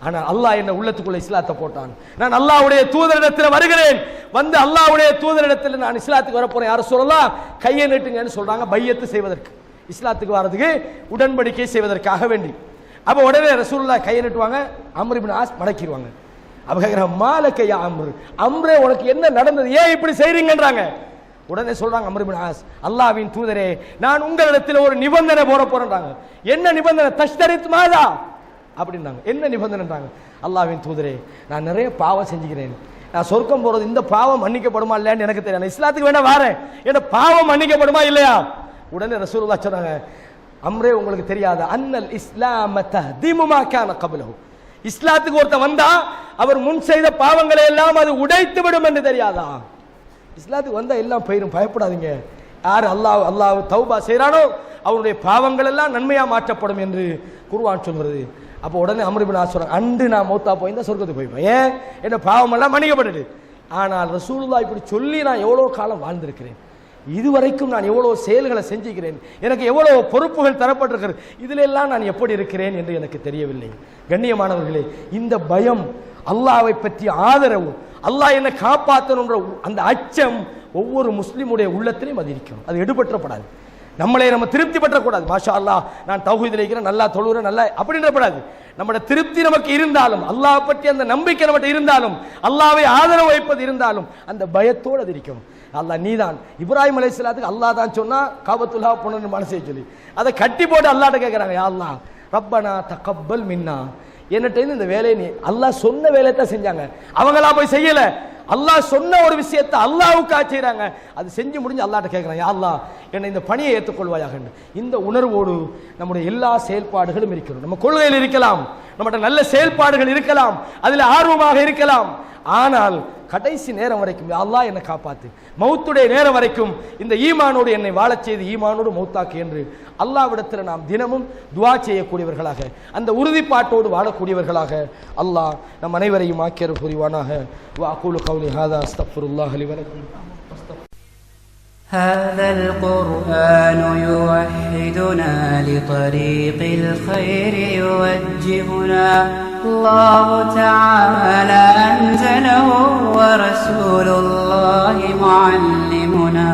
ஆனால் அல்லாஹ் என்ன உள்ளத்துக்குள்ள இஸ்லாத்தை போட்டான். நான் அல்லாஹ்வுடைய தூதரிடத்தில் வருகிறேன். வந்து அல்லாஹ்வுடைய தூதரிடத்தில் நான் இஸ்லாத்துக்கு வரப்போறேன். யார் சொல்லலாம், கையை நீட்டுங்கன்னு சொல்றாங்க. பையத்து செய்வதற்கு, இஸ்லாத்துக்கு வர்றதுக்கு உடன்படிக்கை செய்வதற்காக வேண்டி. அப்ப உடனே ரசூலுல்லாஹ் கையை நீட்டுவாங்க. அம்ர் இப்னு ஆஸ் மடக்கிடுவாங்க. அப்ப கேட்கிறாங்க, மாலக்க யா அம்ர், அம்ரே உனக்கு என்ன நடந்தது, ஏன் இப்படி செய்றீங்கன்றாங்க. உடனே சொல்றாங்க அம்ர் இப்னு ஆஸ், அல்லாஹ்வின் தூதரே, நான் உங்களிடத்தில் ஒரு நிபந்தனை போட போறேன்றாங்க. என்ன நிபந்தனை? தஷ்தரித் மாதா அப்படின்றாங்க. என்ன நிபந்தனைன்றாங்க? அல்லாஹ்வின் தூதரே, நான் நிறைய பாவம் செஞ்சுக்கிறேன். நான் சொர்க்கம் போறது இந்த பாவம் மன்னிக்கப்படுமா இல்லையான்னு எனக்கு தெரியும். நான் இஸ்லாத்துக்கு வேணா வாரேன், என்ன பாவம் மன்னிக்கப்படுமா இல்லையா? உடனே ரசூலுல்லாஹ் சொன்னாங்க, அம்ரே உங்களுக்கு தெரியாத, அன்னல் இஸ்லாம தஹ்திமு மா கான கப்லஹு, இஸ்லாத்துக்கு ஒருத்தன் வந்தா அவர் முன் செய்த பாவங்களை எல்லாம் அது உடைத்து விடும் என்று தெரியாதா? இஸ்லாத்துக்கு வந்தா எல்லாம் போயிடும், பயப்படாதீங்க. யார் அல்லாஹ் தௌபா செய்றானோ அவருடைய பாவங்கள் எல்லாம் நன்மையா மாற்றப்படும் என்று குர்ஆன் சொல்கிறது. அப்போ உடனே அம்ர் இப்னு ஆஸ் சொல்றாங்க, அன்று நான் மௌத்தா போயிருந்தா சொர்க்கத்துக்கு போய்ப்பேன். ஏன்? என்ன பாவம் எல்லாம் மன்னிக்கப்பட்டது. ஆனால் ரசூலுல்லாஹ் இப்படி சொல்லி நான் எவ்வளவு காலம் வாழ்ந்திருக்கிறேன், இதுவரைக்கும் நான் எவ்வளவு செயல்களை செஞ்சுக்கிறேன், எனக்கு எவ்வளவு பொறுப்புகள் தரப்பட்டிருக்கிறது, இதுல எல்லாம் நான் எப்படி இருக்கிறேன் என்று எனக்கு தெரியவில்லை. கண்ணியமானவர்களே, இந்த பயம், அல்லாஹ்வை பற்றிய ஆதரவு, அல்லாஹ் என்ன காப்பாற்றணுன்ற அந்த அச்சம் ஒவ்வொரு முஸ்லிமுடைய உள்ளத்திலையும் அது இருக்கும். அது எடுபற்றப்படாது. நம்மளே நம்ம திருப்தி பற்றக்கூடாது. மாஷா அல்லாஹ், நான் தௌஹீதில் இருக்கிறேன், நல்லா தொழுகிறேன், நல்லா அப்படின்றப்படாது. நம்மளோட திருப்தி நமக்கு இருந்தாலும், அல்லாஹ் பற்றி அந்த நம்பிக்கை நம்மகிட்ட இருந்தாலும், அல்லாஹ்வை ஆதரவு வைப்பது இருந்தாலும், அந்த பயத்தோடு அது இருக்கும். அல்லாஹ் நீதான், இப்ராஹிம் அலைஹிஸ்ஸலாத்துக்கு அல்லாஹ் தான் சொன்னா காபத்துல்லா புனர்நிர்மாணம் மனசை சொல்லி அதை கட்டி போட்டு அல்லாஹ்ட்ட கேட்கிறாங்க, யா அல்லாஹ் ரப்பனா தகப்பல் மின்னா, என்னட்ட இந்த வேலையை நீ, அல்லாஹ் சொன்ன வேலையை தான் செஞ்சாங்க, அவங்களா போய் செய்யல. அல்லாஹ் சொன்ன ஒரு விஷயத்தை அல்லாஹ்வுக்காக செய்றாங்க. அது செஞ்சு முடிஞ்சு அல்லாஹ்ட்ட கேட்கிறாங்க, யா அல்லாஹ் என்னை இந்த பணியை ஏற்றுக்கொள்வாயாக. இந்த உணர்வோடு நம்முடைய எல்லா செயல்பாடுகளும் இருக்கிறோம். நம்ம கொள்கையில் இருக்கலாம், நம்மகிட்ட நல்ல செயல்பாடுகள் இருக்கலாம், அதில் ஆர்வமாக இருக்கலாம். ஆனால் கடைசி நேரம் வரைக்கும் யா அல்லாஹ் என்னை காப்பாத்து, மௌத்துடைய நேரம் வரைக்கும் இந்த ஈமானோடு என்னை வாழச் செய்து ஈமானோடு மௌத்தாக்கு என்று அல்லாஹ்விடத்தில் நாம் தினமும் துஆ செய்யக்கூடியவர்களாக, அந்த உறுதிப்பாட்டோடு வாழக்கூடியவர்களாக அல்லாஹ் நம் அனைவரையும் ஆக்கியர் புரிவானாக. வஅகூலு கௌலி ஹாதா அஸ்தக்ஃபிருல்லாஹ் லி வ லக்கும். هذا القرآن يوحدنا لطريق الخير يوجهنا الله تعالى أنزله ورسول الله معلمنا